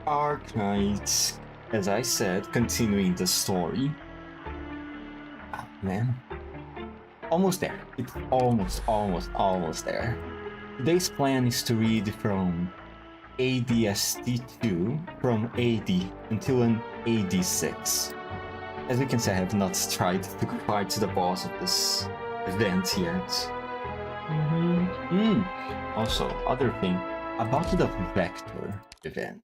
Arknights, as I said, continuing the story. Ah, man. Almost there. It's almost there. Today's plan is to read from ADST2 from AD until an AD6. As you can see, I have not tried to fight the boss of this event yet. Also, other thing about the Vector event.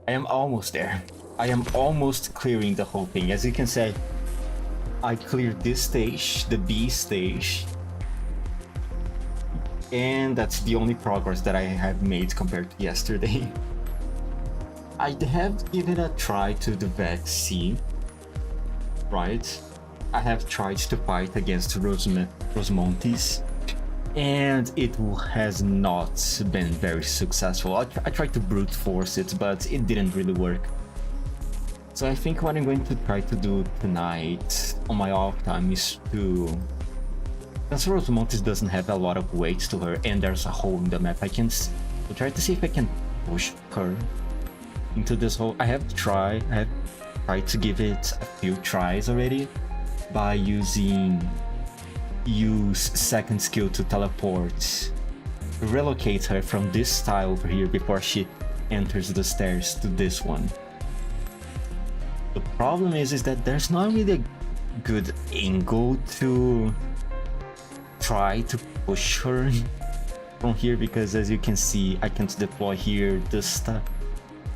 I am almost there. I am almost clearing the whole thing. As you can see, I cleared this stage, the B stage, and that's the only progress that I have made compared to yesterday. I have given a try to the Vex C, right? I have tried to fight against Rosmontes, and it has not been very successful. I tried to brute force it, but it didn't really work. So I think what I'm going to try to do tonight on my off time is to... Since Rosmontes doesn't have a lot of weight to her and there's a hole in the map, I can try to see if I can push her into this hole. I have tried to give it a few tries already by use second skill to teleport, relocate her from this tile over here before she enters the stairs to this one. The problem is that there's not really a good angle to try to push her from here, because as you can see, I can't deploy here this stuff.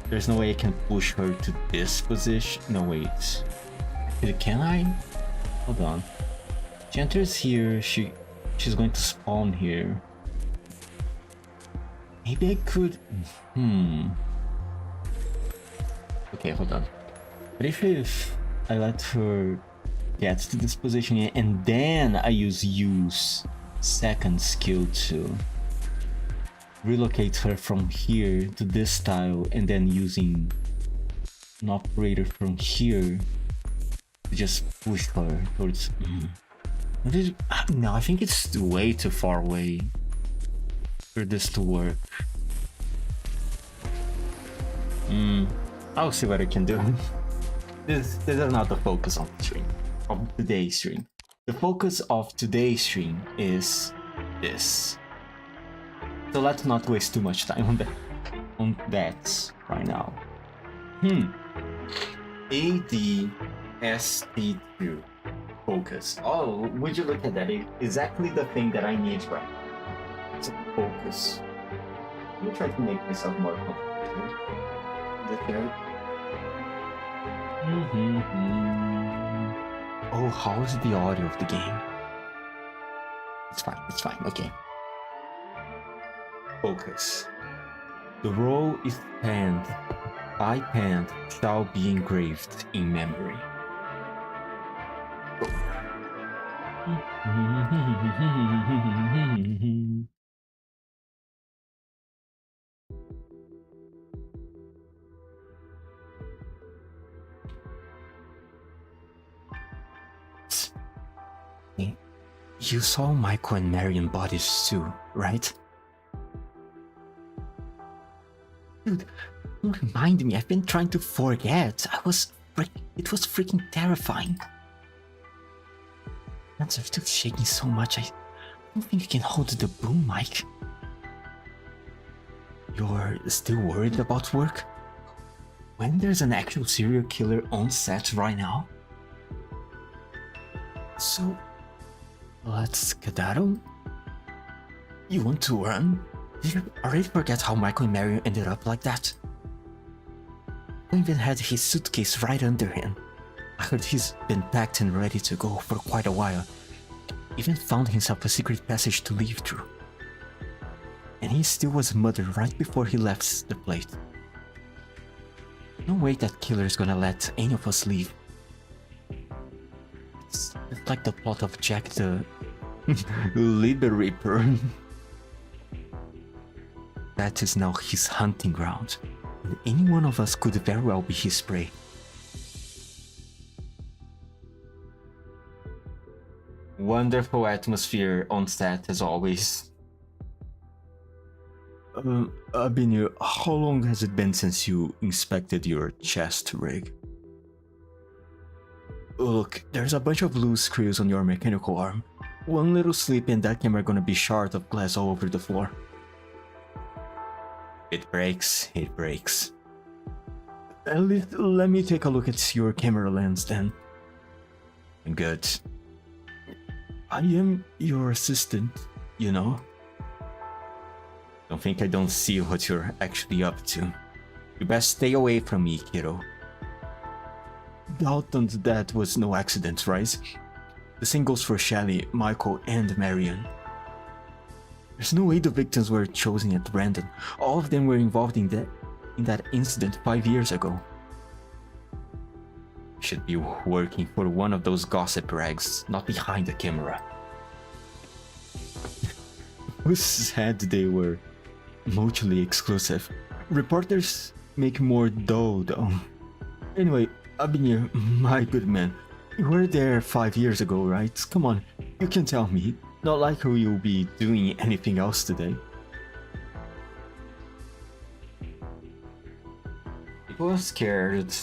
There's no way I can push her to this position. No, wait. Can I? Hold on. She enters here, she's going to spawn here. Maybe I could... Okay, hold on. But if I let her get to this position and then I use second skill to relocate her from here to this tile, and then using an operator from here to just push her towards... No, I think it's way too far away for this to work. I'll see what I can do. This is not the focus of the stream, of today's stream. The focus of today's stream is this. So let's not waste too much time on that right now. ADST2 focus. Oh, would you look at that? Exactly the thing that I need right now. It's a focus. Let me try to make myself more comfortable. Oh, how's the audio of the game? It's fine, okay. Focus. The role is penned by pen shall be engraved in memory. You saw Michael and Marion bodies too, right? Dude, don't remind me, I've been trying to forget. It was freaking terrifying. Hands are still shaking so much, I don't think you can hold the boom, Mike. You're still worried about work? When there's an actual serial killer on set right now? So, let's skedaddle? You want to run? Did you already forget how Michael and Marion ended up like that? He even had his suitcase right under him. I heard he's been packed and ready to go for quite a while. Even found himself a secret passage to leave through. And he still was murdered right before he left the plate. No way that killer is gonna let any of us leave. It's like the plot of Jack the Liberator. That is now his hunting ground, and any one of us could very well be his prey. Wonderful atmosphere on set as always. Abinu, how long has it been since you inspected your chest rig? Look, there's a bunch of loose screws on your mechanical arm. One little slip and that camera gonna be shards of glass all over the floor. It breaks, it breaks. At least let me take a look at your camera lens then. Good. I am your assistant, you know? Don't think I don't see what you're actually up to. You best stay away from me, kiddo. Dalton's death was no accident, right? The same goes for Shelley, Michael, and Marion. There's no way the victims were chosen at random. All of them were involved in that incident 5 years ago. Should be working for one of those gossip rags, not behind the camera. Who said they were mutually exclusive? Reporters make more dough though. Anyway, Abinir, my good man, you were there 5 years ago, right? Come on, you can tell me. Not like you'll be doing anything else today. People are scared.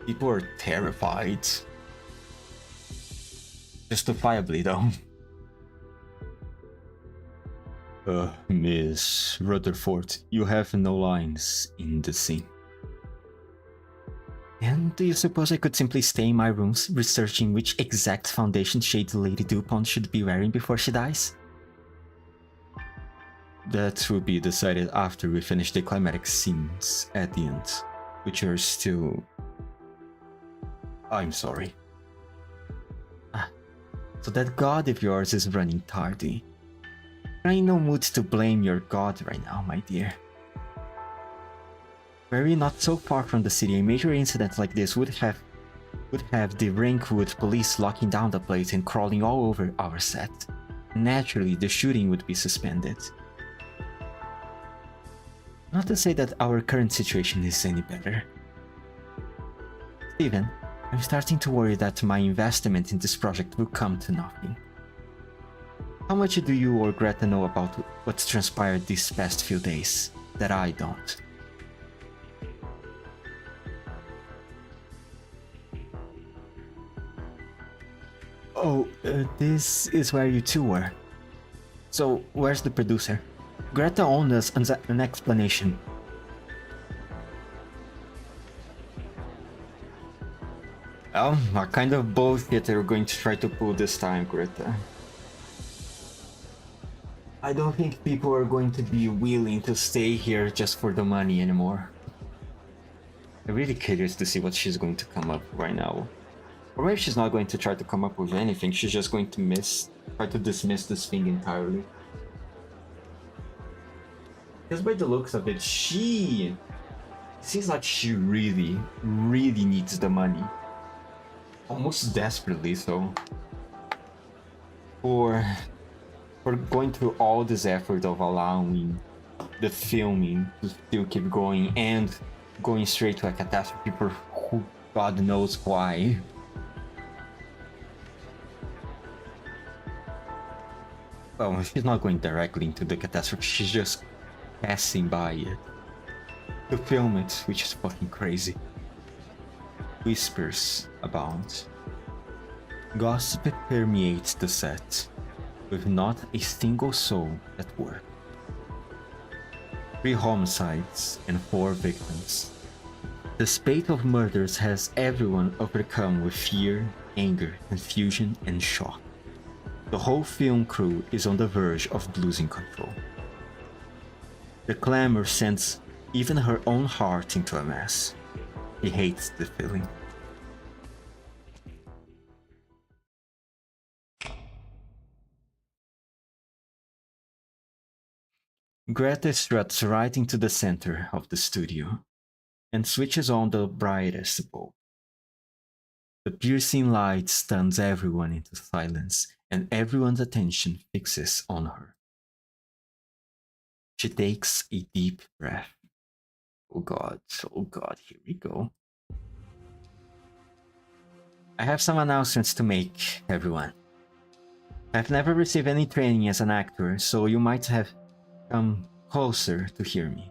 People are terrified. Justifiably though. Miss Rutherford, you have no lines in the scene. And do you suppose I could simply stay in my rooms researching which exact foundation shade Lady Dupont should be wearing before she dies? That will be decided after we finish the climatic scenes at the end, which are still... I'm sorry. So that god of yours is running tardy. I'm in no mood to blame your god right now, my dear. Were we not so far from the city, a major incident like this would have the Rankwood police locking down the place and crawling all over our set. Naturally, the shooting would be suspended. Not to say that our current situation is any better. Steven, I'm starting to worry that my investment in this project will come to nothing. How much do you or Greta know about what's transpired these past few days that I don't? Oh, this is where you two were. So, where's the producer? Greta owed us an explanation. What kind of bullshit are you going to try to pull this time, Greta? I don't think people are going to be willing to stay here just for the money anymore. I'm really curious to see what she's going to come up right now. Or maybe she's not going to try to come up with anything, she's just going to try to dismiss this thing entirely. Because by the looks of it, it seems like she really, really needs the money. Almost desperately so. For going through all this effort of allowing the filming to still keep going and going straight to a catastrophe for who God knows why. Well, she's not going directly into the catastrophe, she's just passing by it to film it, which is fucking crazy. Whispers abound. Gossip permeates the set, with not a single soul at work. 3 homicides and 4 victims. The spate of murders has everyone overcome with fear, anger, confusion, and shock. The whole film crew is on the verge of losing control. The clamor sends even her own heart into a mess. He hates the feeling. Greta struts right into the center of the studio and switches on the brightest bulb. The piercing light stuns everyone into silence, and everyone's attention fixes on her. She takes a deep breath. Oh god, here we go. I have some announcements to make, everyone. I've never received any training as an actor, so you might have come closer to hear me.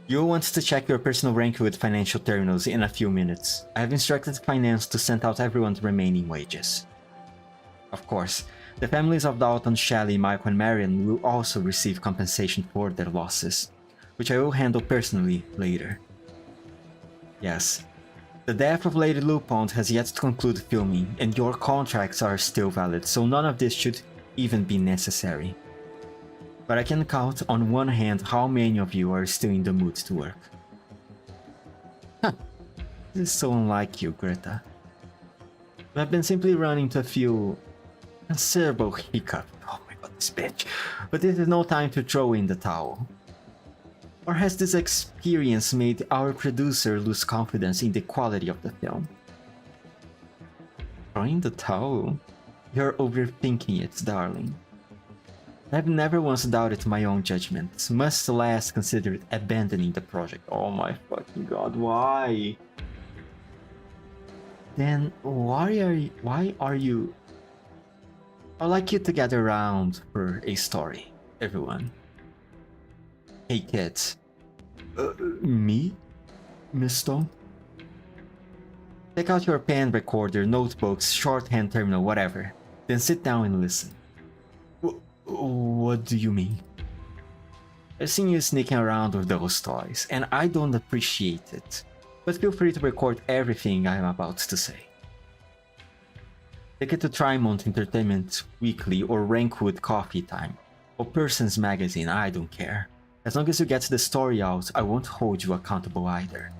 You'll want to check your personal rank with financial terminals in a few minutes. I have instructed finance to send out everyone's remaining wages. Of course, the families of Dalton, Shelley, Michael and Marion will also receive compensation for their losses, which I will handle personally later. Yes, the death of Lady Lupont has yet to conclude filming, and your contracts are still valid, so none of this should even be necessary. But I can count on one hand how many of you are still in the mood to work. Huh. This is so unlike you, Greta. I've been simply running into a few considerable hiccups. Oh my god, this bitch. But this is no time to throw in the towel. Or has this experience made our producer lose confidence in the quality of the film? Throwing the towel? You're overthinking it, darling. I've never once doubted my own judgment, much less considered abandoning the project. Oh my fucking god, why? Then why are you... I'd like you to gather around for a story, everyone. Hey kids. Me? Miss Stone? Take out your pen recorder, notebooks, shorthand terminal, whatever. Then sit down and listen. What do you mean? I've seen you sneaking around with those toys, and I don't appreciate it. But feel free to record everything I'm about to say. Take it to Trimont Entertainment Weekly or Rankwood Coffee Time, or Person's Magazine, I don't care. As long as you get the story out, I won't hold you accountable either.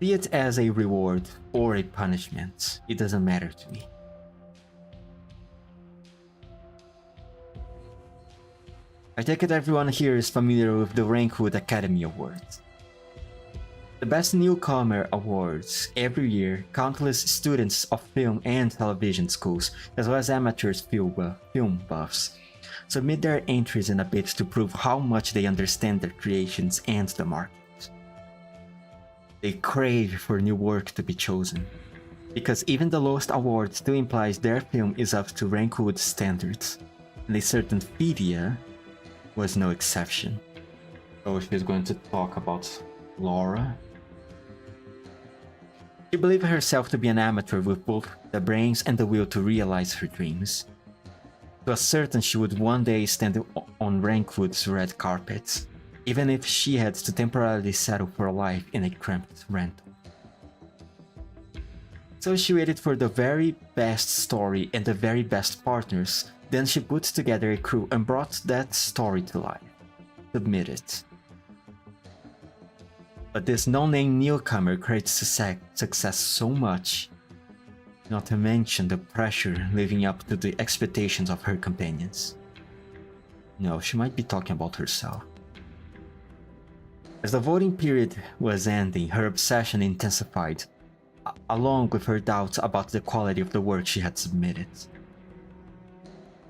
See it as a reward or a punishment, it doesn't matter to me. I take it everyone here is familiar with the Rankwood Academy Awards. The Best Newcomer Awards. Every year, countless students of film and television schools, as well as amateurs film buffs, submit their entries in a bid to prove how much they understand their creations and the market. They crave for new work to be chosen, because even the lowest award still implies their film is up to Rankwood standards, and a certain Phidia was no exception. So she's going to talk about Laura. She believed herself to be an amateur with both the brains and the will to realize her dreams. She was certain she would one day stand on Rankwood's red carpet, even if she had to temporarily settle for a life in a cramped rental. So she waited for the very best story and the very best partners. Then she put together a crew and brought that story to life. Submitted. But this no-name newcomer creates success so much, not to mention the pressure living up to the expectations of her companions. No, she might be talking about herself. As the voting period was ending, her obsession intensified, along with her doubts about the quality of the work she had submitted.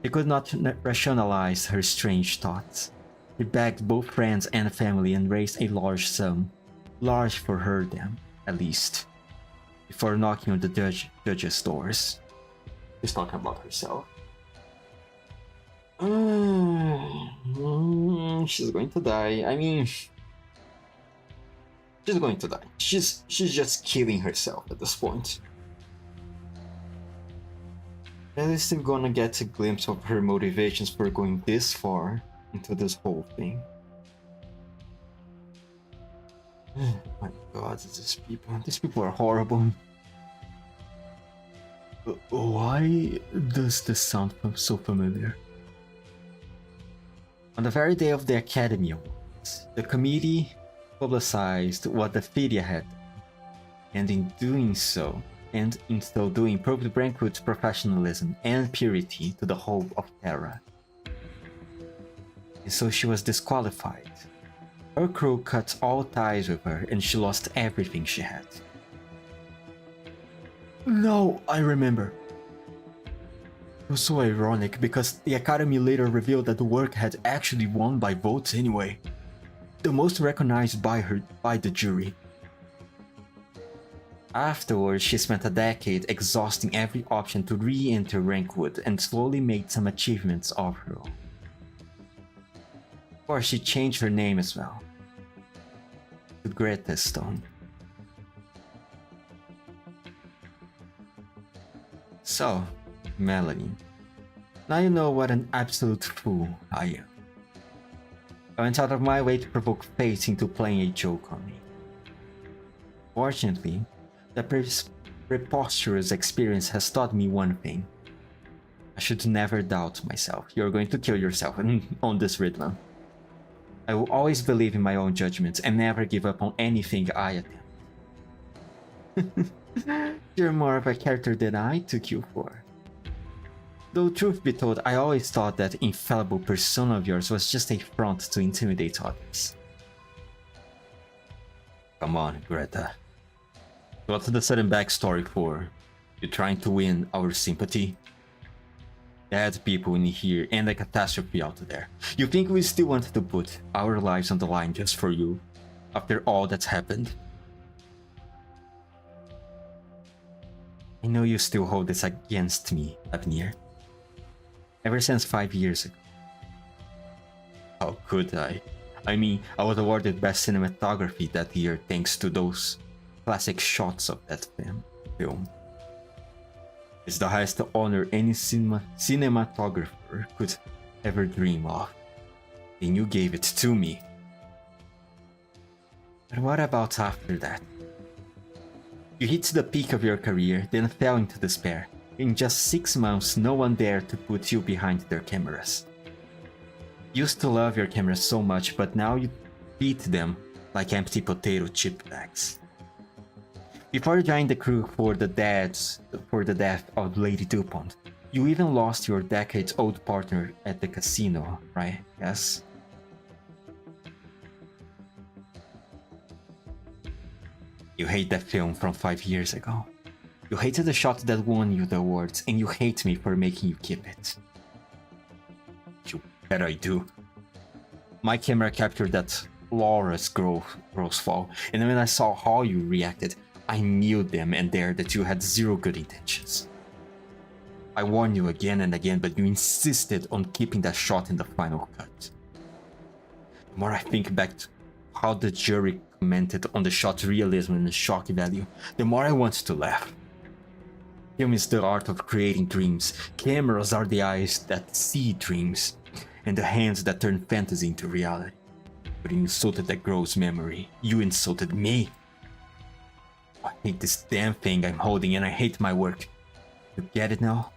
She could not rationalize her strange thoughts. She begged both friends and family and raised a large sum, large for her them, at least, before knocking on the judge's doors. She's talking about herself. She's going to die. I mean, she's going to die. She's just killing herself at this point. At least I'm gonna get a glimpse of her motivations for going this far into this whole thing. Oh my god, these people are horrible. Why does this sound so familiar? On the very day of the Academy Awards, the committee publicized what the Phidia had done, and in so doing proved Rankwood's professionalism and purity to the whole of Terra. And so she was disqualified. Her crew cut all ties with her and she lost everything she had. No, I remember. It was so ironic because the Academy later revealed that the work had actually won by votes anyway. The most recognized by the jury. Afterwards, she spent a decade exhausting every option to re-enter Rankwood and slowly made some achievements of her own. Of course, she changed her name as well to Greta Stone. So, Melanie, now you know what an absolute fool I am. I went out of my way to provoke fate into playing a joke on me. Fortunately, the preposterous experience has taught me one thing. I should never doubt myself. You're going to kill yourself on this rhythm. I will always believe in my own judgments and never give up on anything I attempt. You're more of a character than I took you for. Though truth be told, I always thought that infallible persona of yours was just a front to intimidate others. Come on, Greta. What's the sudden backstory for? You trying to win our sympathy? Bad people in here and a catastrophe out there. You think we still want to put our lives on the line just for you? After all that's happened? I know you still hold this against me, Abnir. Ever since 5 years ago. How could I? I mean, I was awarded Best Cinematography that year thanks to those classic shots of that film. It's the highest honor any cinematographer could ever dream of. And you gave it to me. But what about after that? You hit the peak of your career, then fell into despair. In just 6 months, no one dared to put you behind their cameras. Used to love your cameras so much, but now you beat them like empty potato chip bags. Before joining the crew for the death of Lady DuPont, you even lost your decades-old partner at the casino, right? Yes? You hate that film from 5 years ago. You hated the shot that won you the awards, and you hate me for making you keep it. You bet I do. My camera captured that flawless gross fall, and when I saw how you reacted, I knew then and there that you had zero good intentions. I warned you again and again, but you insisted on keeping that shot in the final cut. The more I think back to how the jury commented on the shot's realism and the shock value, the more I want to laugh. Film is the art of creating dreams. Cameras are the eyes that see dreams, and the hands that turn fantasy into reality. But you insulted that girl's memory. You insulted me. I hate this damn thing I'm holding and I hate my work. You get it now?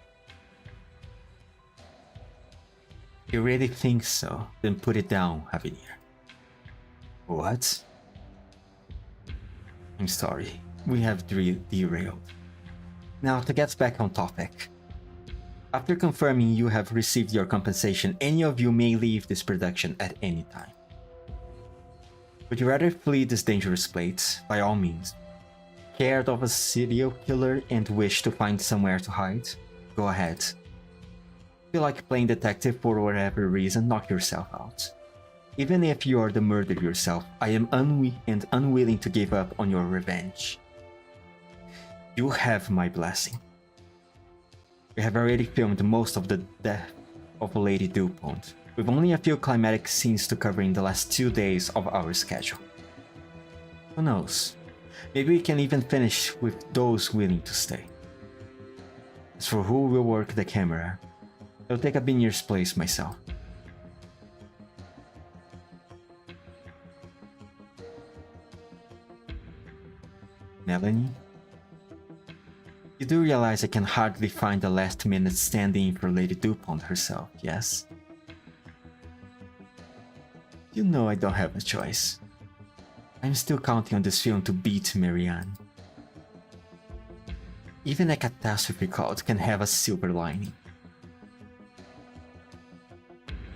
If you really think so, then put it down, Avenir. What? I'm sorry, we have derailed. Now to get back on topic. After confirming you have received your compensation, any of you may leave this production at any time. Would you rather flee this dangerous place? By all means. Scared of a serial killer and wish to find somewhere to hide? Go ahead. Feel like playing detective for whatever reason, knock yourself out. Even if you are the murderer yourself, I am unwilling to give up on your revenge. You have my blessing. We have already filmed most of the death of Lady DuPont, with only a few climatic scenes to cover in the last 2 days of our schedule. Who knows? Maybe we can even finish with those willing to stay. As for who will work the camera, I'll take Abinir's place myself. Melanie? You do realize I can hardly find the last minute standing for Lady DuPont herself, yes? You know I don't have a choice. I'm still counting on this film to beat Marianne. Even a catastrophe cloud can have a silver lining.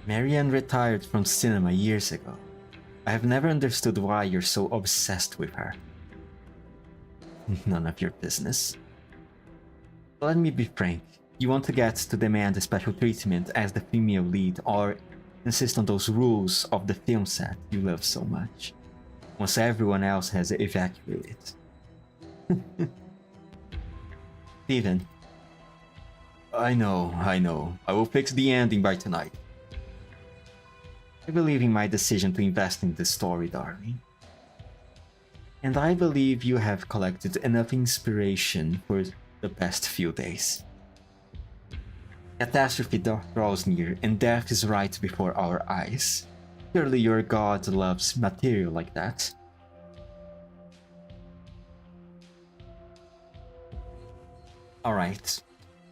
Marianne retired from cinema years ago. I have never understood why you're so obsessed with her. None of your business. Let me be frank, you want to get to demand a special treatment as the female lead or insist on those rules of the film set you love so much, once everyone else has evacuated. Steven. I know. I will fix the ending by tonight. I believe in my decision to invest in this story, darling. And I believe you have collected enough inspiration for the past few days. Catastrophe draws near, and death is right before our eyes. Surely your god loves material like that. Alright.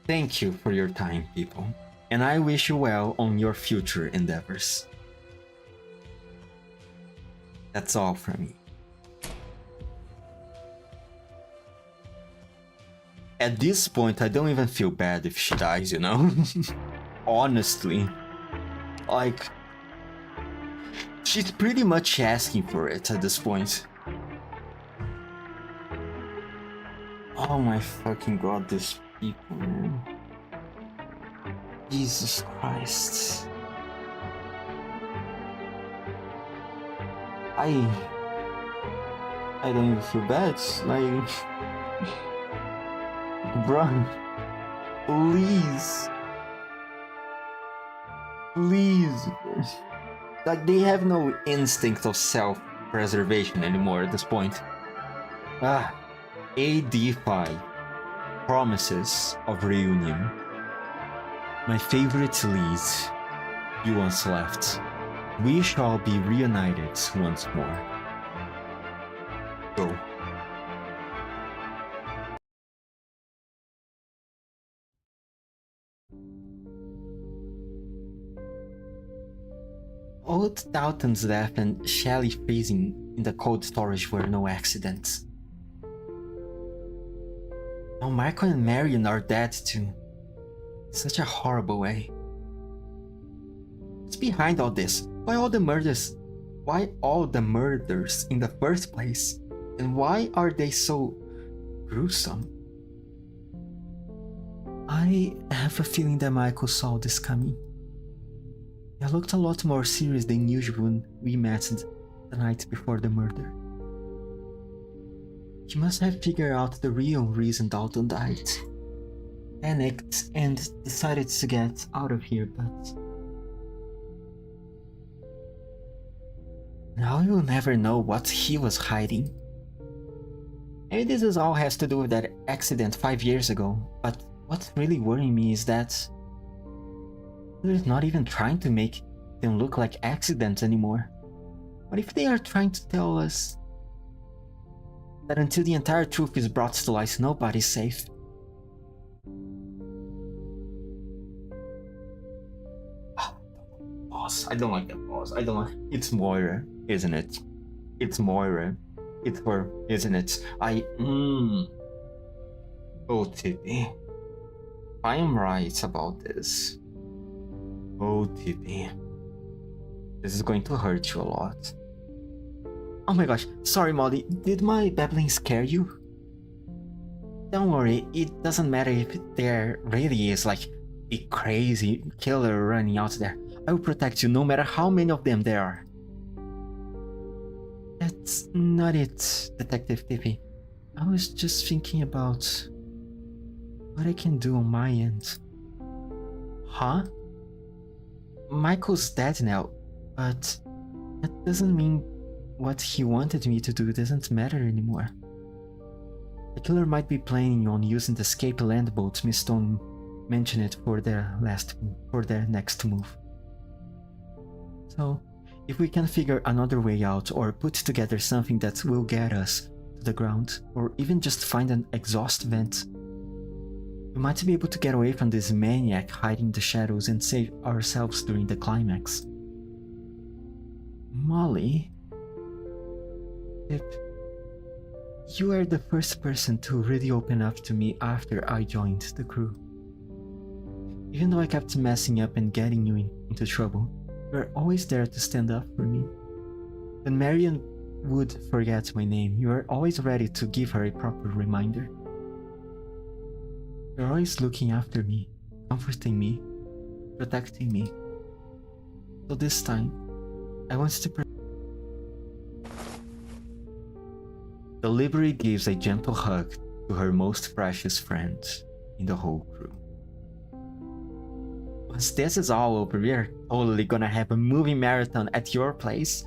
Thank you for your time, people, and I wish you well on your future endeavors. That's all from me. At this point, I don't even feel bad if she dies, you know? Honestly. Like, she's pretty much asking for it at this point. Oh my fucking god, these people, man. Jesus Christ. I don't even feel bad. Like... Bruh, please. Like, they have no instinct of self-preservation anymore at this point. AD5. Promises of reunion. My favorite lead. You once left. We shall be reunited once more. Go. Old Dalton's death and Shelley freezing in the cold storage were no accidents. Now Michael and Marion are dead too. In such a horrible way. What's behind all this? Why all the murders? Why all the murders in the first place? And why are they so gruesome? I have a feeling that Michael saw this coming. He looked a lot more serious than usual when we met the night before the murder. He must have figured out the real reason Dalton died. Panicked and decided to get out of here, but... now you'll never know what he was hiding. Maybe this all has to do with that accident 5 years ago, but what's really worrying me is that they're not even trying to make them look like accidents anymore. What if they are trying to tell us that until the entire truth is brought to light, nobody's safe? Boss, I don't like that boss. I don't like... It's Moira, isn't it? It's Moira. It's her, isn't it? Oh, Tippy. I am right about this. Oh, Tippy. This is going to hurt you a lot. Oh my gosh, sorry Molly, did my babbling scare you? Don't worry, it doesn't matter if there really is like a crazy killer running out there. I will protect you no matter how many of them there are. That's not it, Detective Tippy. I was just thinking about what I can do on my end. Huh? Michael's dead now, but that doesn't mean what he wanted me to do doesn't matter anymore. The killer might be planning on using the escape land boat Miss Stone mentioned for their next move. So, if we can figure another way out or put together something that will get us to the ground, or even just find an exhaust vent, we might be able to get away from this maniac hiding in the shadows and save ourselves during the climax. Molly? Pip, you are the first person to really open up to me after I joined the crew. Even though I kept messing up and getting you into trouble, you were always there to stand up for me. When Marion would forget my name, you were always ready to give her a proper reminder. You're always looking after me, comforting me, protecting me. So this time, I want to The library gives a gentle hug to her most precious friend in the whole crew. Once this is all over, we're totally gonna have a movie marathon at your place.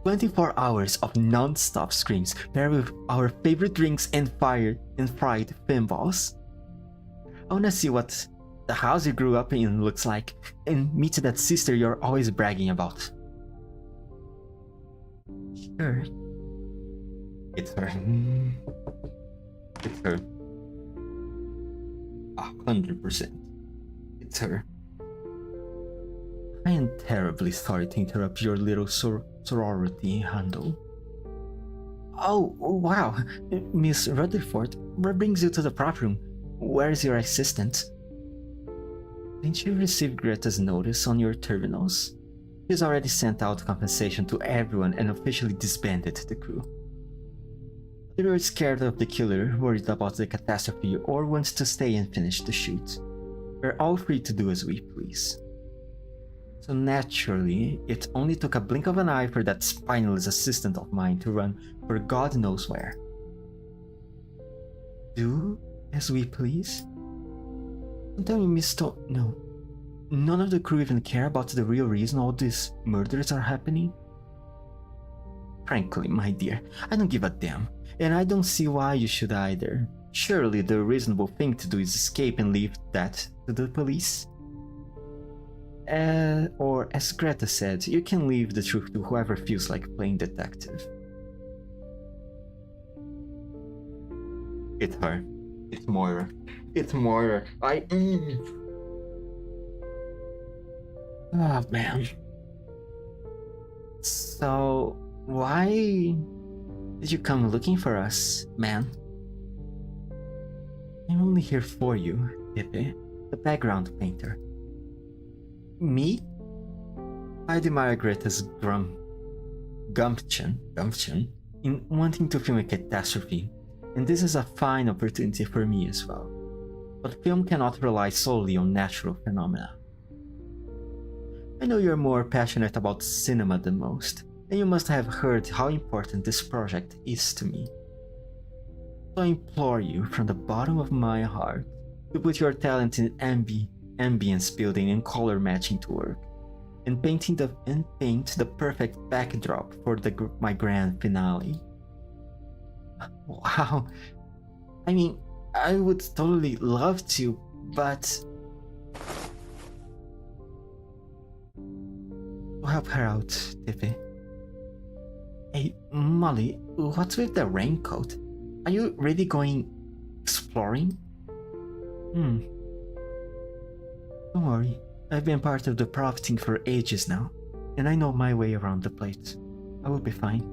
24 hours of non-stop screams paired with our favorite drinks and fried pinballs. I wanna see what the house you grew up in looks like and meet that sister you're always bragging about. Sure. It's her. It's her. 100%. It's her. I am terribly sorry to interrupt your little sorority handle. Oh, wow. Miss Rutherford, what brings you to the prop room? Where is your assistant? Didn't you receive Greta's notice on your terminals? She's already sent out compensation to everyone and officially disbanded the crew. If you're scared of the killer, worried about the catastrophe, or wants to stay and finish the shoot, we're all free to do as we please. So naturally, it only took a blink of an eye for that spineless assistant of mine to run for God knows where. Do as we please? Don't tell me no. None of the crew even care about the real reason all these murders are happening? Frankly, my dear, I don't give a damn, and I don't see why you should either. Surely the reasonable thing to do is escape and leave that to the police. Or as Greta said, you can leave the truth to whoever feels like playing detective. It's her. It's Moira. It's Moira. Oh man. So, why did you come looking for us, man? I'm only here for you, Pepe, the background painter. Me? I admire Greta's gumption in wanting to film a catastrophe, and this is a fine opportunity for me as well. But film cannot rely solely on natural phenomena. I know you're more passionate about cinema than most, and you must have heard how important this project is to me. So I implore you from the bottom of my heart to put your talent in ambience building and color matching to work, and paint the perfect backdrop for my grand finale. Wow. I mean, I would totally love to, but to help her out, Tiffy. Hey, Molly, what's with the raincoat? Are you really going exploring? Don't worry, I've been part of the profiting for ages now, and I know my way around the place. I will be fine.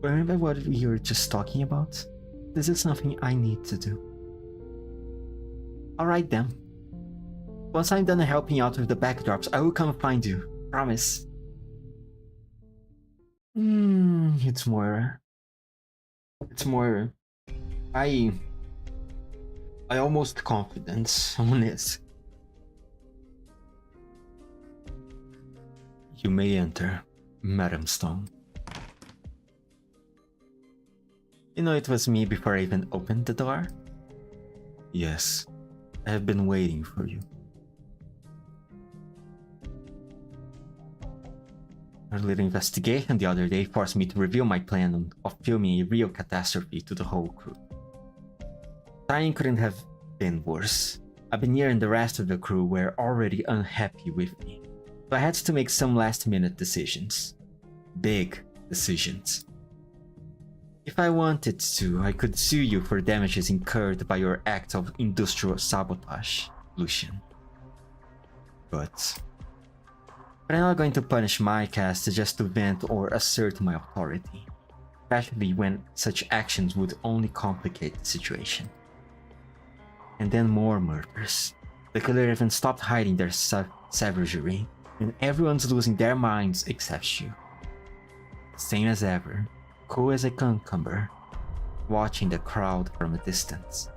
Remember what we were just talking about? This is something I need to do. Alright then. Once I'm done helping out with the backdrops, I will come find you. Promise. It's Moira. It's Moira. I almost confident on it. You may enter, Madam Stone. You know it was me before I even opened the door? Yes, I have been waiting for you. Our little investigation the other day forced me to reveal my plan of filming a real catastrophe to the whole crew. Timing couldn't have been worse. Abinir and the rest of the crew were already unhappy with me, so I had to make some last-minute decisions. Big decisions. If I wanted to, I could sue you for damages incurred by your act of industrial sabotage, Lucian. But I'm not going to punish my cast just to vent or assert my authority, especially when such actions would only complicate the situation. And then more murders. The killer even stopped hiding their savagery, and everyone's losing their minds except you. Same as ever, cool as a cucumber, watching the crowd from a distance.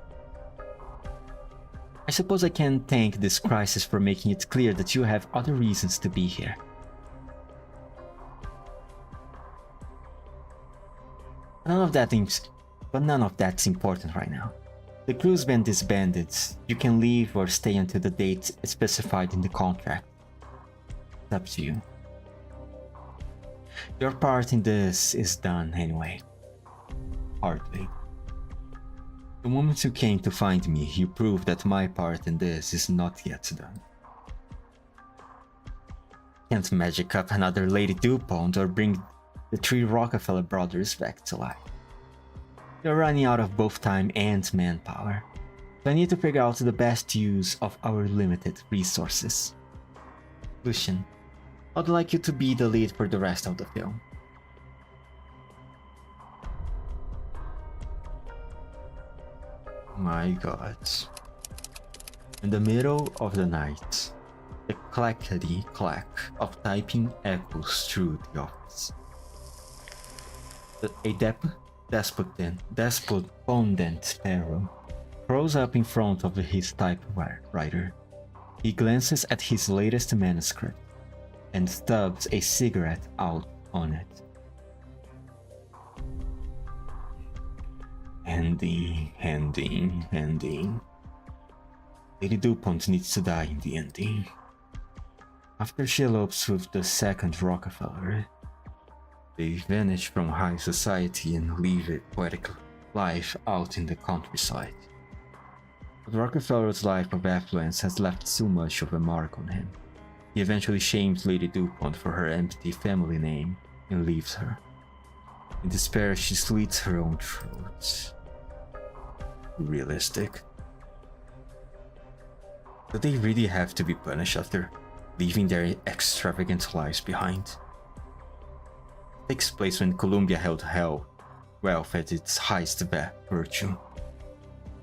I suppose I can thank this crisis for making it clear that you have other reasons to be here. But none of that's important right now. The crew's been disbanded. You can leave or stay until the date specified in the contract. It's up to you. Your part in this is done anyway. Hardly. The moment you came to find me, you proved that my part in this is not yet done. Can't magic up another Lady DuPont or bring the 3 Rockefeller brothers back to life. You're running out of both time and manpower, so I need to figure out the best use of our limited resources. Lucian, I'd like you to be the lead for the rest of the film. My god. In the middle of the night, the clackety-clack of typing echoes through the office. A despondent Sparrow curls up in front of his typewriter. He glances at his latest manuscript and stubs a cigarette out on it. Ending. Lady DuPont needs to die in the ending. After she elopes with the second Rockefeller, they vanish from high society and live a poetic life out in the countryside. But Rockefeller's life of affluence has left so much of a mark on him. He eventually shames Lady DuPont for her empty family name and leaves her. In despair, she slits her own throat. Realistic. Do they really have to be punished after leaving their extravagant lives behind? It takes place when Columbia held wealth at its highest virtue.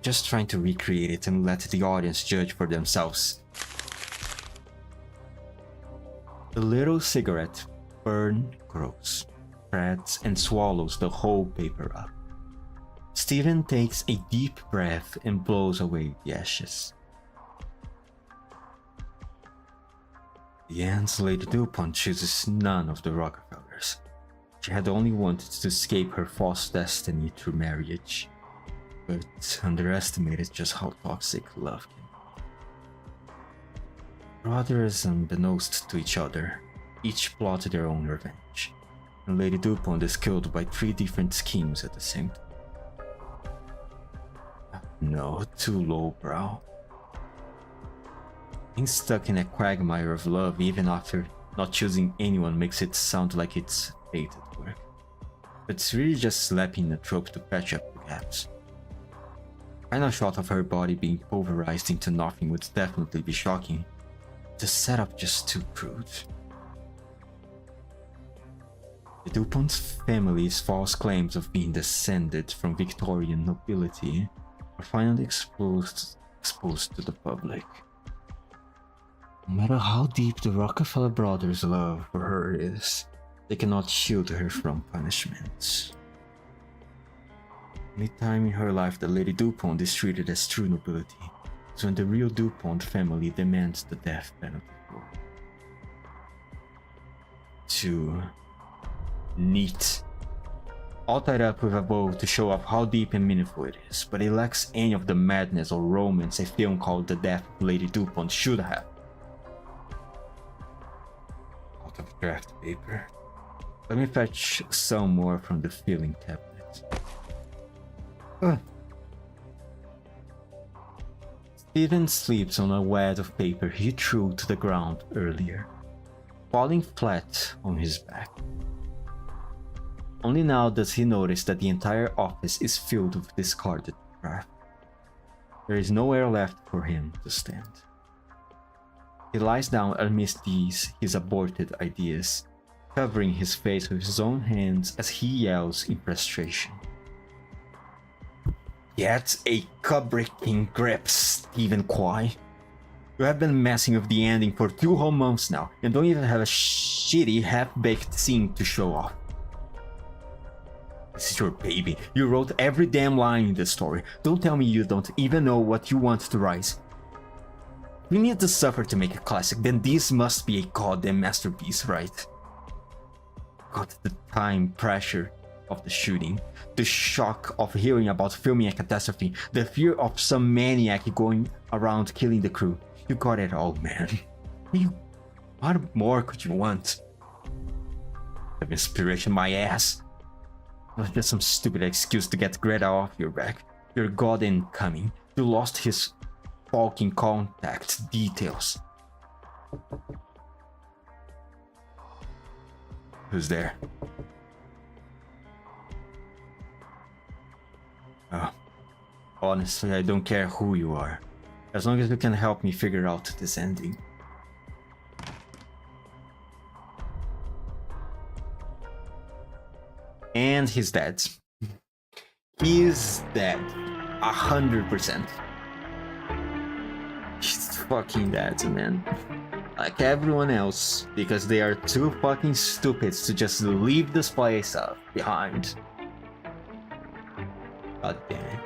Just trying to recreate it and let the audience judge for themselves. The little cigarette burn grows, spreads, and swallows the whole paper up. Stephen takes a deep breath and blows away the ashes. The end, Lady DuPont chooses none of the Rockefellers. She had only wanted to escape her false destiny through marriage, but underestimated just how toxic love can be. Brothers, unbeknownst to each other, each plotted their own revenge, and Lady DuPont is killed by 3 different schemes at the same time. No, too lowbrow. Being stuck in a quagmire of love even after not choosing anyone makes it sound like it's fate at work. But it's really just slapping a trope to patch up the gaps. Final shot of her body being pulverized into nothing would definitely be shocking. The setup just too crude. The DuPont family's false claims of being descended from Victorian nobility are finally exposed to the public. No matter how deep the Rockefeller brothers' love for her is, they cannot shield her from punishment. Any time in her life that Lady DuPont is treated as true nobility is when the real DuPont family demands the death penalty for her. Too neat. All tied up with a bow to show off how deep and meaningful it is, but it lacks any of the madness or romance a film called The Death of Lady DuPont should have. Out of draft paper. Let me fetch some more from the filling tablet. Stephen sleeps on a wad of paper he threw to the ground earlier, falling flat on his back. Only now does he notice that the entire office is filled with discarded draft. There is nowhere left for him to stand. He lies down amidst his aborted ideas, covering his face with his own hands as he yells in frustration. Get a cub-breaking grip, Stephen Quay. You have been messing with the ending for 2 whole months now, and don't even have a shitty half-baked scene to show off. This is your baby. You wrote every damn line in this story. Don't tell me you don't even know what you want to write. We need to suffer to make a classic, then this must be a goddamn masterpiece, right? God, the time pressure of the shooting, the shock of hearing about filming a catastrophe, the fear of some maniac going around killing the crew. You got it all, man. What more could you want? Have inspiration, my ass. It was just some stupid excuse to get Greta off your back. Your god ain't coming. You lost his fucking contact details. Who's there? Oh, honestly, I don't care who you are, as long as you can help me figure out this ending. And he's dead. He's dead. 100%. He's fucking dead, man. Like everyone else, because they are too fucking stupid to just leave this place behind. God damn it.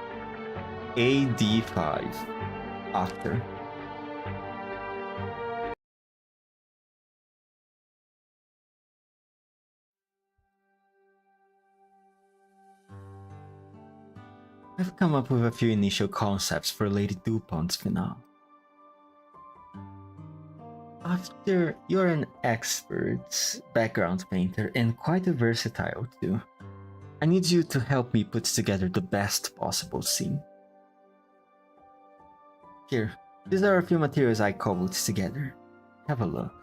AD5 actor. I've come up with a few initial concepts for Lady DuPont's finale. After you're an expert background painter and quite a versatile too, I need you to help me put together the best possible scene. Here, these are a few materials I cobbled together. Have a look.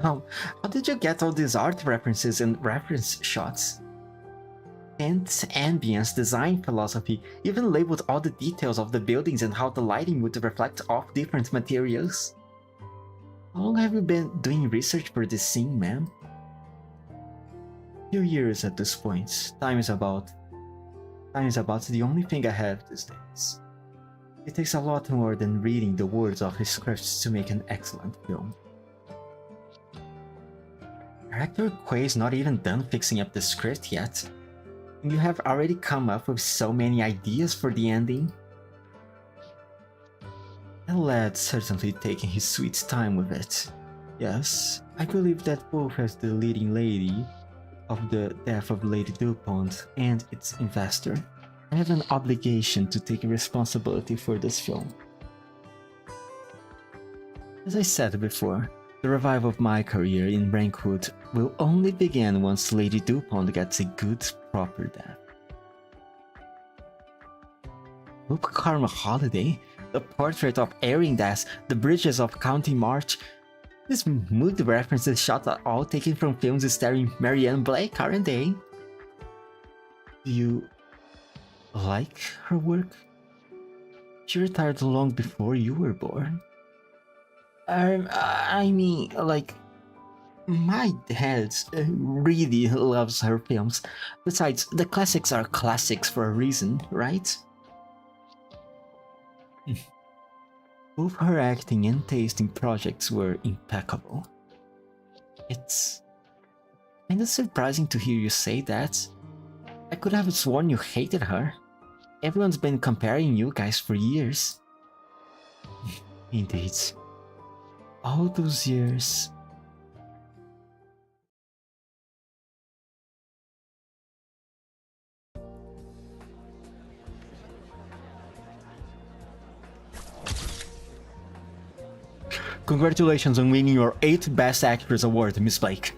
How did you get all these art references and reference shots? Tents, ambience, design philosophy, even labeled all the details of the buildings and how the lighting would reflect off different materials. How long have you been doing research for this scene, ma'am? Few years at this point. Time is about the only thing I have these days. It takes a lot more than reading the words of his scripts to make an excellent film. Director Quay's not even done fixing up the script yet, and you have already come up with so many ideas for the ending. The lad's certainly taking his sweet time with it. Yes, I believe that both as the leading lady of the death of Lady DuPont and its investor, I have an obligation to take responsibility for this film. As I said before, the revival of my career in Rankwood will only begin once Lady DuPont gets a good, proper death. Hope Karma Holiday, the portrait of Erin-Das, the bridges of County March. These mood references shot are all taken from films starring Marianne Blake, aren't they? Do you like her work? She retired long before you were born. I mean, like, my dad really loves her films. Besides, the classics are classics for a reason, right? Both her acting and tasting projects were impeccable. It's kinda surprising to hear you say that. I could have sworn you hated her. Everyone's been comparing you guys for years. Indeed. All those years. Congratulations on winning your 8th Best Actress award, Miss Blake.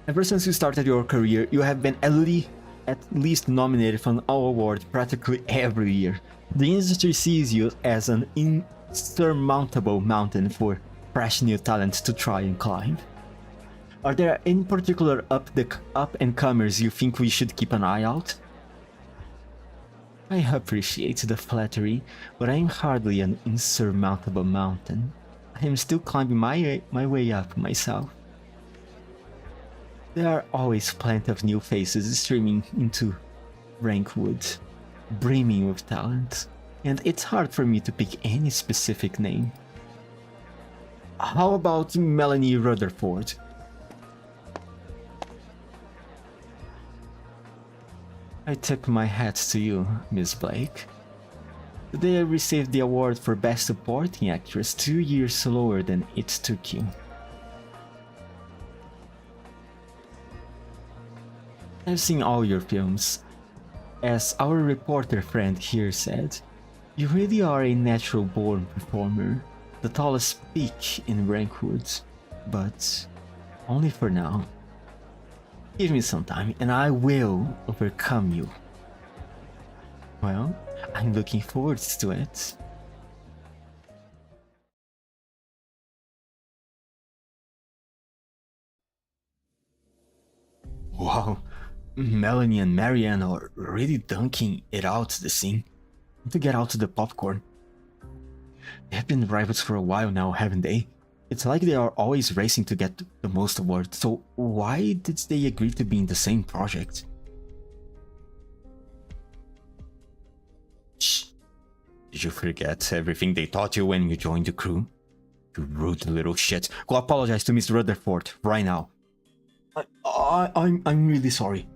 Ever since you started your career, you have been at least nominated for an award practically every year. The industry sees you as an insurmountable mountain for fresh new talent to try and climb. Are there any particular up-and-comers you think we should keep an eye out? I appreciate the flattery, but I am hardly an insurmountable mountain. I am still climbing my way up myself. There are always plenty of new faces streaming into Rankwood, brimming with talent, and it's hard for me to pick any specific name. How about Melanie Rutherford? I tip my hat to you, Miss Blake. Today I received the award for Best Supporting Actress 2 years slower than it took you. I've seen all your films. As our reporter friend here said, you really are a natural-born performer, the tallest peak in Rankwood, but only for now. Give me some time and I will overcome you. Well, I'm looking forward to it. Wow, Melanie and Marianne are really dunking it out this scene to get out the popcorn. They've been rivals for a while now, haven't they? It's like they are always racing to get the most awards, so why did they agree to be in the same project? Shh. Did you forget everything they taught you when you joined the crew? You rude little shit. Go apologize to Miss Rutherford right now. I'm really sorry.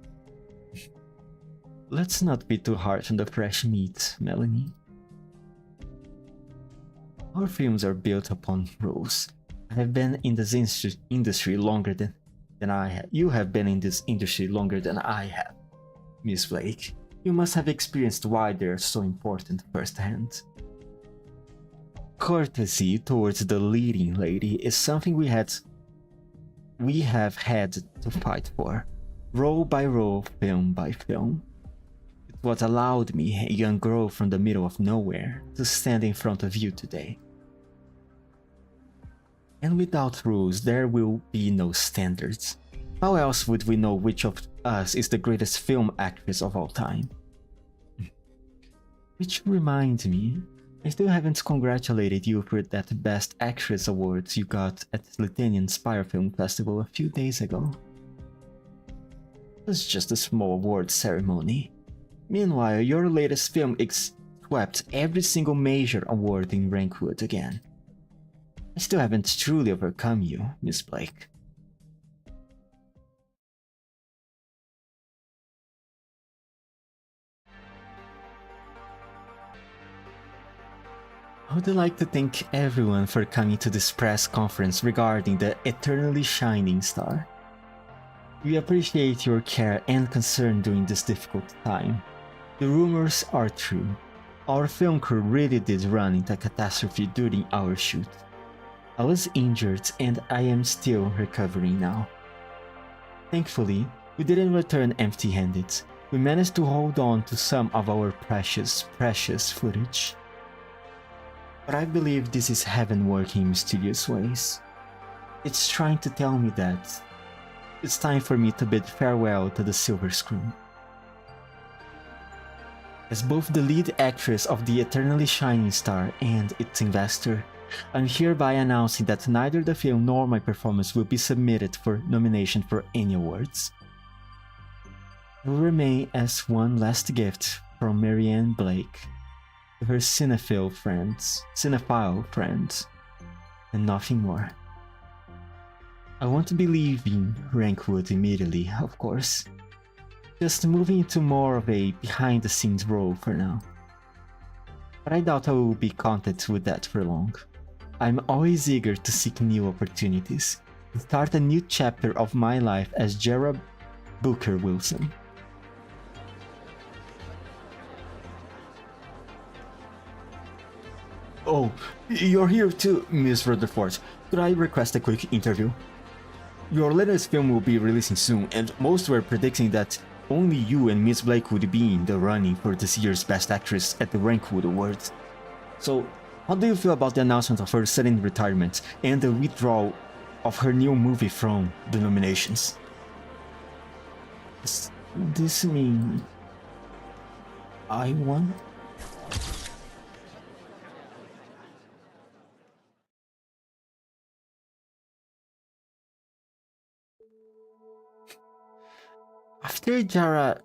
Let's not be too harsh on the fresh meat, Melanie. Our films are built upon rules. I have been in this industry longer than I have. You have been in this industry longer than I have. Miss Blake, you must have experienced why they're so important firsthand. Courtesy towards the leading lady is something we have had to fight for, role by role, film by film. It's what allowed me, a young girl from the middle of nowhere, to stand in front of you today. And without rules, there will be no standards. How else would we know which of us is the greatest film actress of all time? Which reminds me, I still haven't congratulated you for that Best Actress award you got at the Lithuanian Spire Film Festival a few days ago. It was just a small award ceremony. Meanwhile, your latest film swept every single major award in Rankwood again. I still haven't truly overcome you, Miss Blake. I would like to thank everyone for coming to this press conference regarding the Eternally Shining Star. We appreciate your care and concern during this difficult time. The rumors are true. Our film crew really did run into a catastrophe during our shoot. I was injured and I am still recovering now. Thankfully, we didn't return empty-handed. We managed to hold on to some of our precious footage. But I believe this is heaven working in mysterious ways. It's trying to tell me that it's time for me to bid farewell to the Silver Screw. As both the lead actress of the Eternally Shining Star and its investor, I'm hereby announcing that neither the film nor my performance will be submitted for nomination for any awards. It will remain as one last gift from Marianne Blake to her cinephile friends, and nothing more. I won't be leaving Rankwood immediately, of course. Just moving into more of a behind-the-scenes role for now. But I doubt I will be content with that for long. I'm always eager to seek new opportunities, to start a new chapter of my life as Gerard Booker Wilson. Oh, you're here too, Miss Rutherford. Could I request a quick interview? Your latest film will be releasing soon, and most were predicting that only you and Miss Blake would be in the running for this year's Best Actress at the Rankwood Awards. So, how do you feel about the announcement of her sudden retirement and the withdrawal of her new movie from the nominations? Does this mean I won? After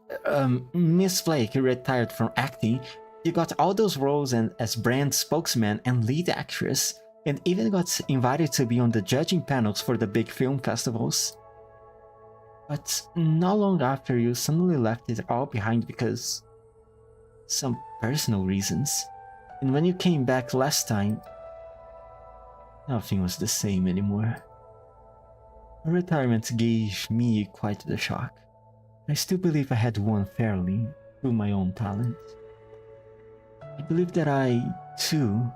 Miss Blake retired from acting, she got all those roles and as brand spokesman and lead actress, and even got invited to be on the judging panels for the big film festivals. But not long after, you suddenly left it all behind because some personal reasons. And when you came back last time, nothing was the same anymore. Her retirement gave me quite the shock. I still believe I had won fairly through my own talent. I believe that I, too,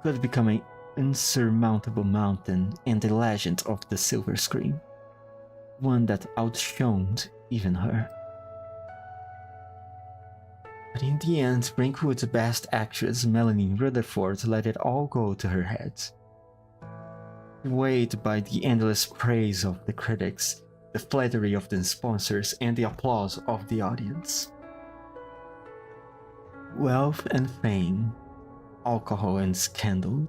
could become an insurmountable mountain and a legend of the silver screen. One that outshone even her. But in the end, Brinkwood's best actress, Melanie Rutherford, let it all go to her head. Weighed by the endless praise of the critics, the flattery of the sponsors, and the applause of the audience. Wealth and fame, alcohol and scandal.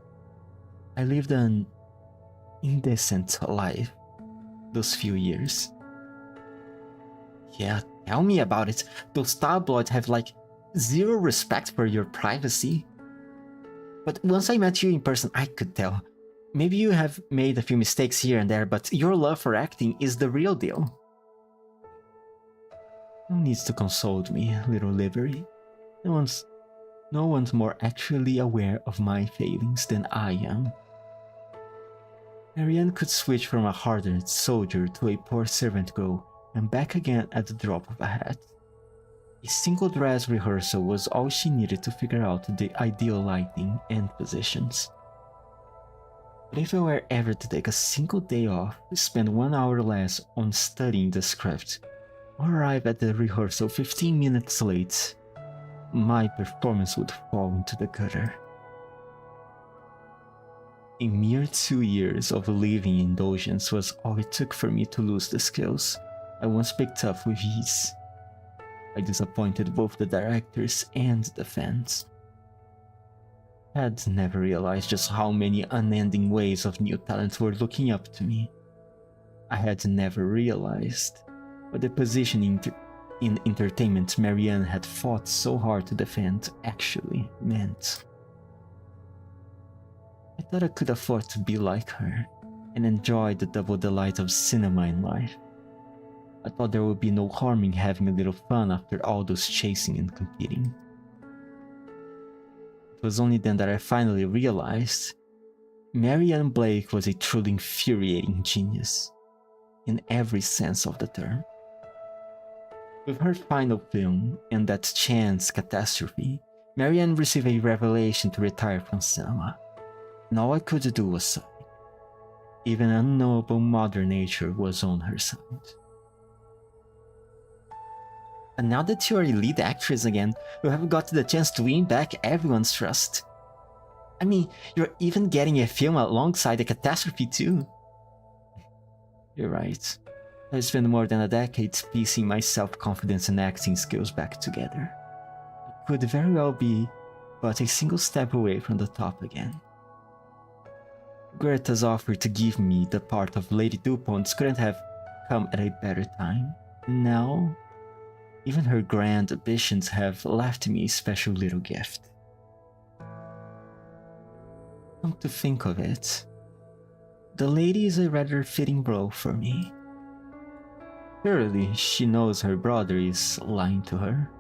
I lived an indecent life those few years. Yeah, tell me about it. Those tabloids have like zero respect for your privacy. But once I met you in person, I could tell. Maybe you have made a few mistakes here and there, but your love for acting is the real deal. No needs to console me, little livery. No one's more actually aware of my failings than I am. Marianne could switch from a hardened soldier to a poor servant girl and back again at the drop of a hat. A single dress rehearsal was all she needed to figure out the ideal lighting and positions. But if I were ever to take a single day off, spend 1 hour less on studying the script, or arrive at the rehearsal 15 minutes late, my performance would fall into the gutter. A mere 2 years of living indulgence was all it took for me to lose the skills I once picked up with ease. I disappointed both the directors and the fans. I had never realized just how many unending waves of new talent were looking up to me. I had never realized what the position in entertainment Marianne had fought so hard to defend actually meant. I thought I could afford to be like her and enjoy the double delight of cinema in life. I thought there would be no harm in having a little fun after all those chasing and competing. It was only then that I finally realized Marianne Blake was a truly infuriating genius, in every sense of the term. With her final film and that chance catastrophe, Marianne received a revelation to retire from cinema, and all I could do was sigh. Even unknowable Mother Nature was on her side. And now that you are a lead actress again, you have got the chance to win back everyone's trust. I mean, you're even getting a film alongside the catastrophe too. You're right. I spent more than a decade piecing my self-confidence and acting skills back together. It could very well be but a single step away from the top again. Greta's offer to give me the part of Lady DuPont couldn't have come at a better time. And now, even her grand ambitions have left me a special little gift. Come to think of it, the lady is a rather fitting role for me. Surely she knows her brother is lying to her.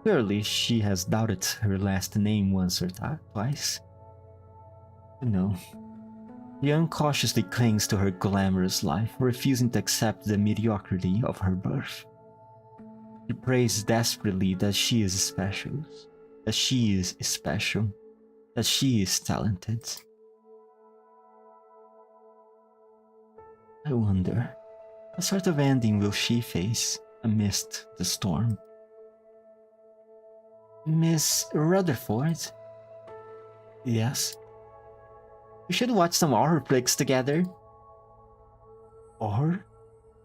Surely she has doubted her last name once or twice. But no, she uncautiously clings to her glamorous life, refusing to accept the mediocrity of her birth. She prays desperately that she is special, that she is special, that she is talented. I wonder, what sort of ending will she face amidst the storm? Miss Rutherford? Yes? We should watch some horror flicks together. Horror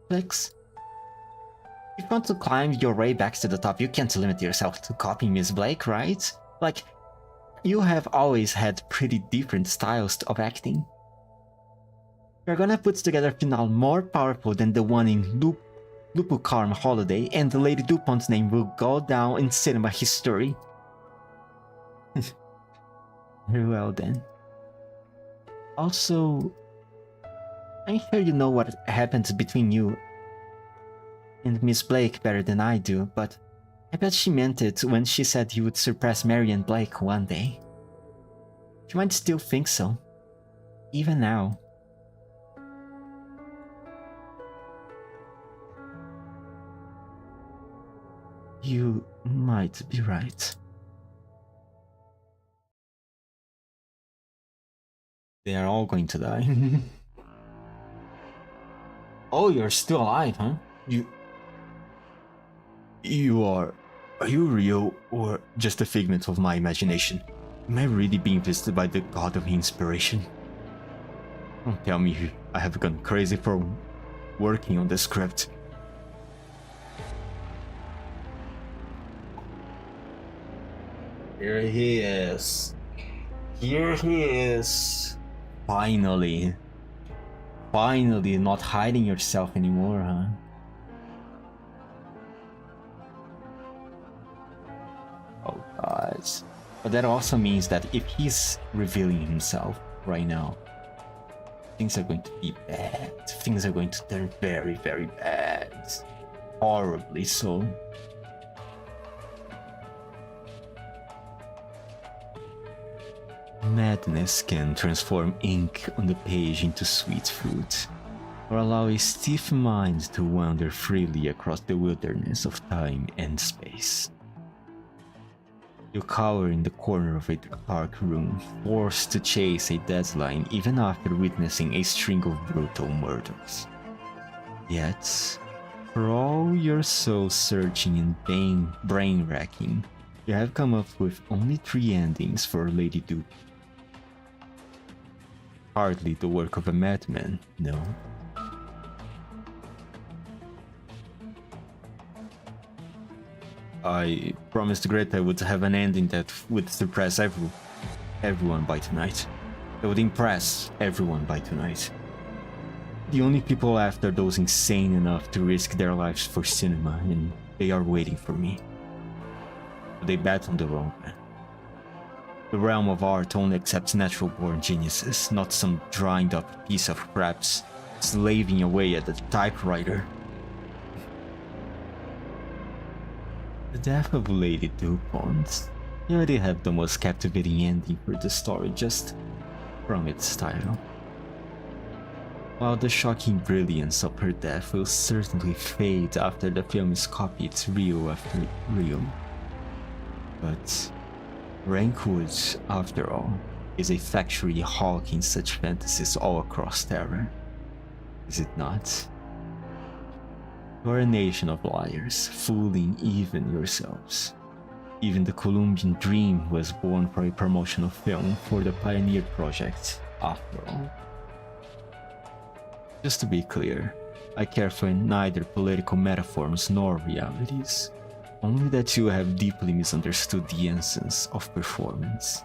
flicks? If you want to climb your way back to the top, you can't limit yourself to copying Miss Blake, right? Like, you have always had pretty different styles of acting. We're gonna put together a finale more powerful than the one in Lupucarm Holiday, and the Lady DuPont's name will go down in cinema history. Very well then. Also, I'm sure you know what happened between you and Miss Blake better than I do, but I bet she meant it when she said you would surpass Marianne Blake one day. She might still think so. Even now. You might be right. They are all going to die. Oh, you're still alive, huh? Are you real or just a figment of my imagination? Am I really being visited by the god of inspiration? Don't tell me I have gone crazy for working on the script. Here he is. Here he is. Finally. Finally, not hiding yourself anymore, huh? Oh, guys. But that also means that if he's revealing himself right now, things are going to be bad. Things are going to turn very, very bad. Horribly so. Madness can transform ink on the page into sweet fruit, or allow a stiff mind to wander freely across the wilderness of time and space. You cower in the corner of a dark room, forced to chase a deadline even after witnessing a string of brutal murders. Yet, for all your soul-searching and brain-racking, you have come up with only 3 endings for Lady Dupe. Hardly the work of a madman, no. I promised Greta I would have an ending that would surprise everyone by tonight. That would impress everyone by tonight. The only people left are those insane enough to risk their lives for cinema, and they are waiting for me. But they bet on the wrong man. The realm of art only accepts natural-born geniuses, not some dried-up piece of scraps slaving away at the typewriter. The death of Lady Dupont. You already have the most captivating ending for the story just from its title. While the shocking brilliance of her death will certainly fade after the film is copied reel after reel. But Rankwood, after all, is a factory hawking such fantasies all across Terra. Is it not? You're a nation of liars, fooling even yourselves. Even the Columbian Dream was born for a promotional film for the Pioneer Project, after all. Just to be clear, I care for neither political metaphors nor realities. Only that you have deeply misunderstood the essence of performance.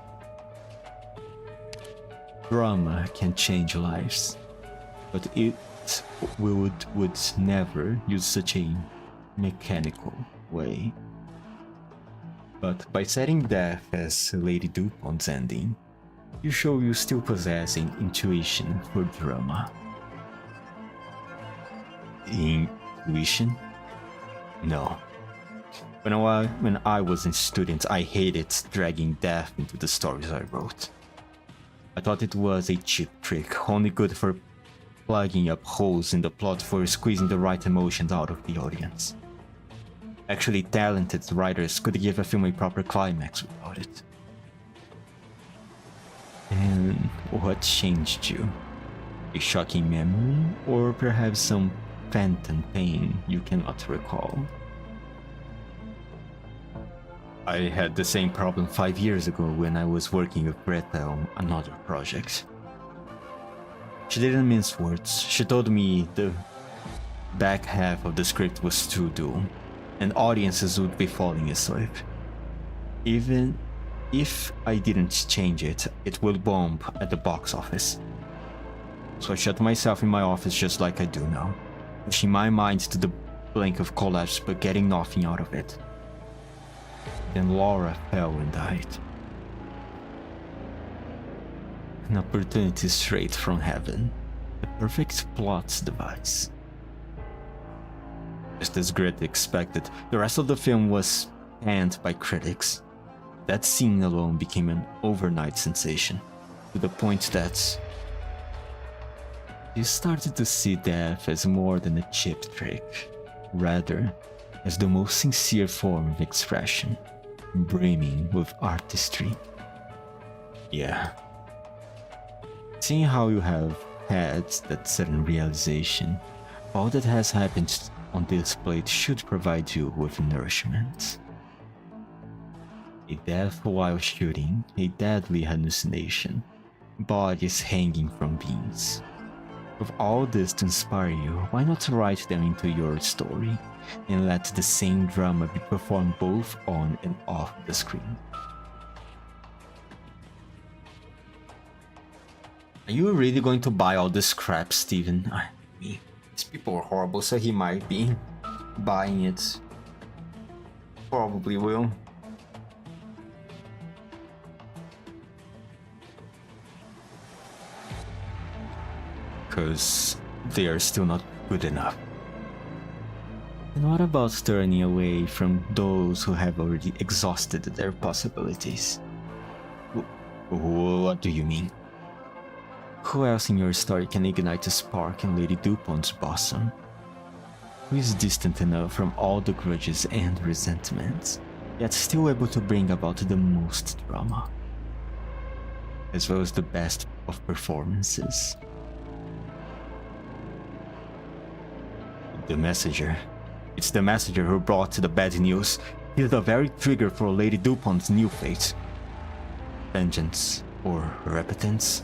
Drama can change lives, but it would never use such a mechanical way. But by setting death as Lady Dupont's ending, you show you still possess an intuition for drama. Intuition? No. When I was a student, I hated dragging death into the stories I wrote. I thought it was a cheap trick, only good for plugging up holes in the plot for squeezing the right emotions out of the audience. Actually, talented writers could give a film a proper climax without it. And what changed you? A shocking memory, or perhaps some phantom pain you cannot recall? I had the same problem 5 years ago when I was working with Greta on another project. She didn't mince words. She told me the back half of the script was too dull, and audiences would be falling asleep. Even if I didn't change it, it would bomb at the box office. So I shut myself in my office just like I do now, pushing my mind to the brink of collapse but getting nothing out of it. Then Laura fell and died. An opportunity straight from heaven. The perfect plot device. Just as Greta expected, the rest of the film was panned by critics. That scene alone became an overnight sensation. to the point that you started to see death as more than a cheap trick, rather as the most sincere form of expression, brimming with artistry. Yeah. Seeing how you have had that sudden realization, all that has happened on this plate should provide you with nourishment. A death while shooting, a deadly hallucination, bodies hanging from beams. With all this to inspire you, why not write them into your story and let the same drama be performed both on and off the screen? Are you really going to buy all this crap, Steven? I mean, these people are horrible, so he might be buying it. Probably will. Because they are still not good enough. And what about turning away from those who have already exhausted their possibilities? What do you mean? Who else in your story can ignite a spark in Lady DuPont's bosom? Who is distant enough from all the grudges and resentments, yet still able to bring about the most drama, as well as the best of performances? The messenger. It's the messenger who brought the bad news. He's the very trigger for Lady DuPont's new fate. Vengeance or repentance?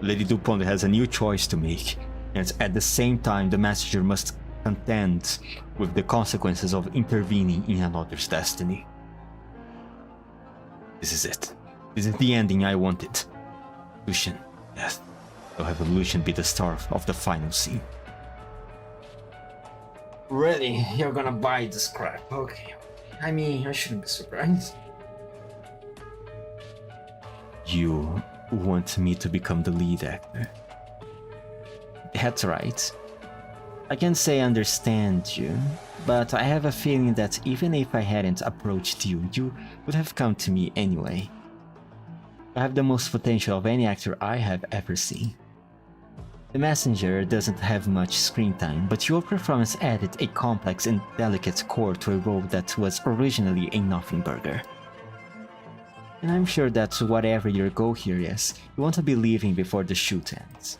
Lady DuPont has a new choice to make, and at the same time the messenger must contend with the consequences of intervening in another's destiny. This is it. This is the ending I wanted. Lucian, yes. I'll have Lucian be the star of the final scene. Really? You're gonna buy this crap? Okay. I mean, I shouldn't be surprised. You want me to become the lead actor? That's right. I can say I understand you, but I have a feeling that even if I hadn't approached you, you would have come to me anyway. I have the most potential of any actor I have ever seen. The messenger doesn't have much screen time, but your performance added a complex and delicate core to a role that was originally a nothing burger. And I'm sure that whatever your goal here is, you want to be leaving before the shoot ends.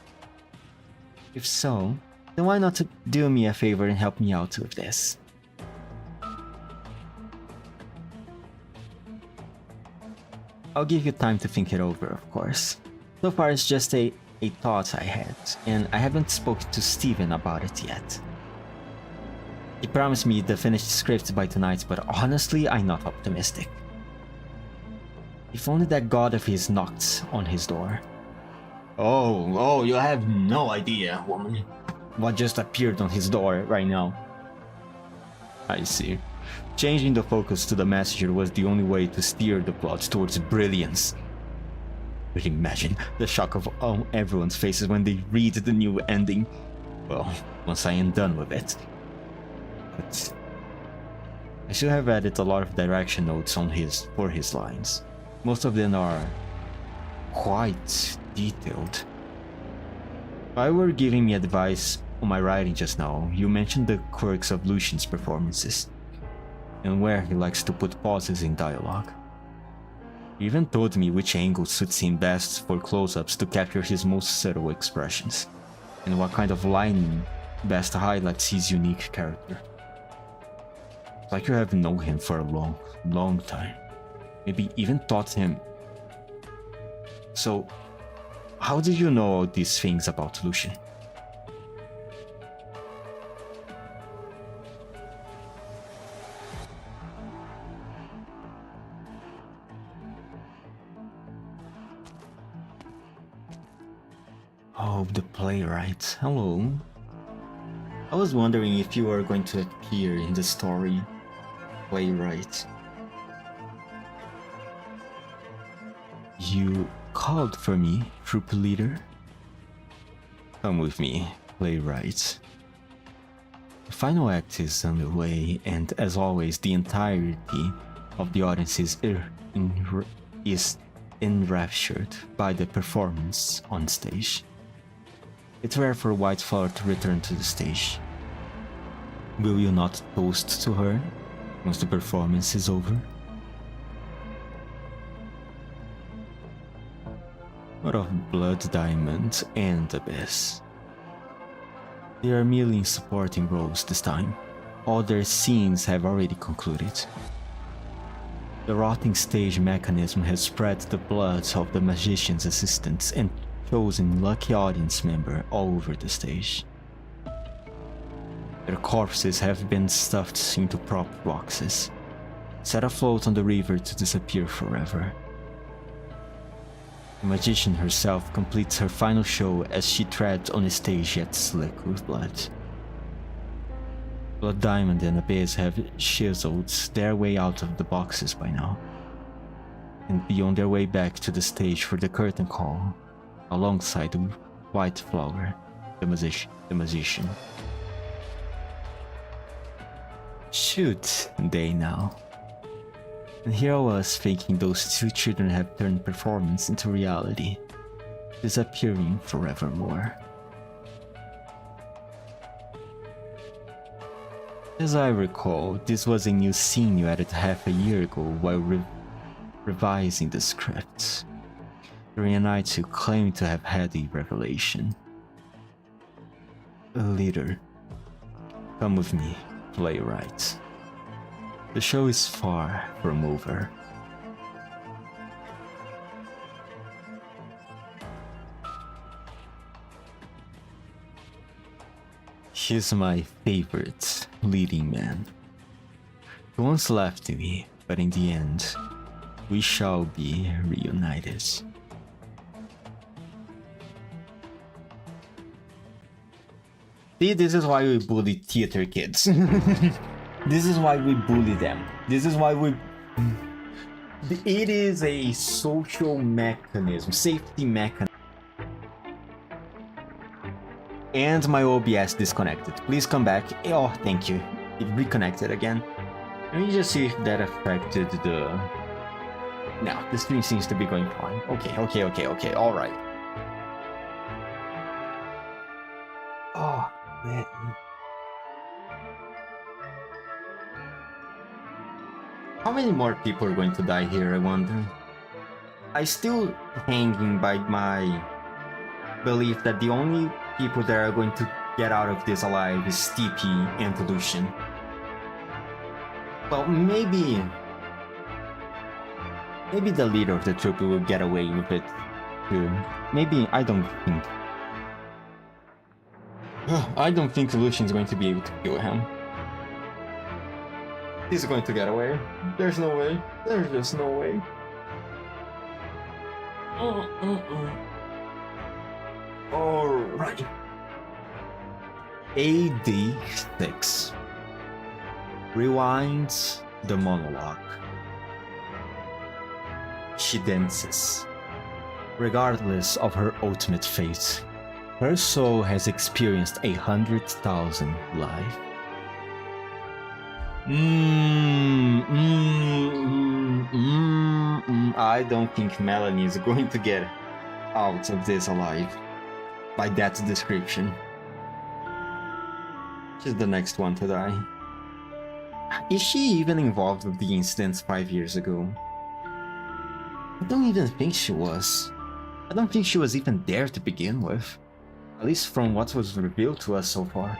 If so, then why not do me a favor and help me out with this? I'll give you time to think it over, of course. So far it's just a thought I had, and I haven't spoken to Steven about it yet. He promised me the finished script by tonight, but honestly, I'm not optimistic. If only that god of his knocked on his door. Oh, you have no idea, woman. What just appeared on his door right now? I see. Changing the focus to the messenger was the only way to steer the plot towards brilliance. But imagine the shock of everyone's faces when they read the new ending. Well, once I am done with it. But I should have added a lot of direction notes for his lines. Most of them are quite detailed. If I were giving me advice on my writing just now, you mentioned the quirks of Lucian's performances, and where he likes to put pauses in dialogue. He even told me which angles suit him best for close-ups to capture his most subtle expressions, and what kind of lining best highlights his unique character. It's like you have known him for a long time. Maybe even taught him. So, how did you know all these things about Lucian? Oh, the playwright. Hello. I was wondering if you were going to appear in the story. Playwright. You called for me, troop leader? Come with me, playwright. The final act is underway, and as always, the entirety of the audience is enraptured by the performance on stage. It's rare for a white flower to return to the stage. Will you not toast to her once the performance is over? What of Blood Diamond and Abyss? They are merely in supporting roles this time. All their scenes have already concluded. The rotting stage mechanism has spread the blood of the magician's assistants and chosen lucky audience member all over the stage. Their corpses have been stuffed into prop boxes, set afloat on the river to disappear forever. The magician herself completes her final show as she treads on a stage yet slick with blood. Blood Diamond and Abyss have chiseled their way out of the boxes by now, and be on their way back to the stage for the curtain call, alongside the White Flower, the magician. Shoot, they now. And here I was thinking those two children have turned performance into reality, disappearing forevermore. As I recall, this was a new scene you added half a year ago while revising the script, during a night you claimed to have had a revelation. A leader. Come with me, playwright. The show is far from over. He's my favorite leading man. He once left me, but in the end, we shall be reunited. See, this is why we bully theater kids. This is why we bully them. This is why we... It is a social mechanism, safety mechanism. And my OBS disconnected. Please come back. Oh, thank you. It reconnected again. Let me just see if that affected the... No, the stream seems to be going fine. Okay, alright. Oh, man. How many more people are going to die here, I wonder? I still hanging by my belief that the only people that are going to get out of this alive is TP and Lucian. Well, maybe the leader of the troop will get away with it too. Maybe, I don't think. I don't think Lucian's going to be able to kill him. He's going to get away. There's no way. There's just no way. Alright. AD6. Rewinds the monologue. She dances. Regardless of her ultimate fate, her soul has experienced 100,000 lives. I don't think Melanie is going to get out of this alive. By that description. She's the next one to die. Is she even involved with the incidents 5 years ago? I don't even think she was. I don't think she was even there to begin with. At least from what was revealed to us so far.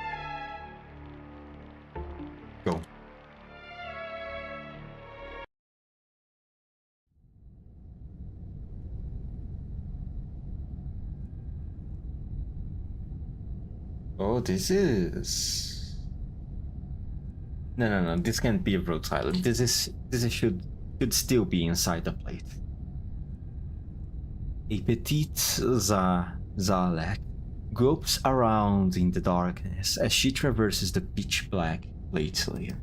Go. Oh, this is... No, this can't be a Rhode Island. This should still be inside the plate. A petite Zalek gropes around in the darkness as she traverses the pitch black plate layer.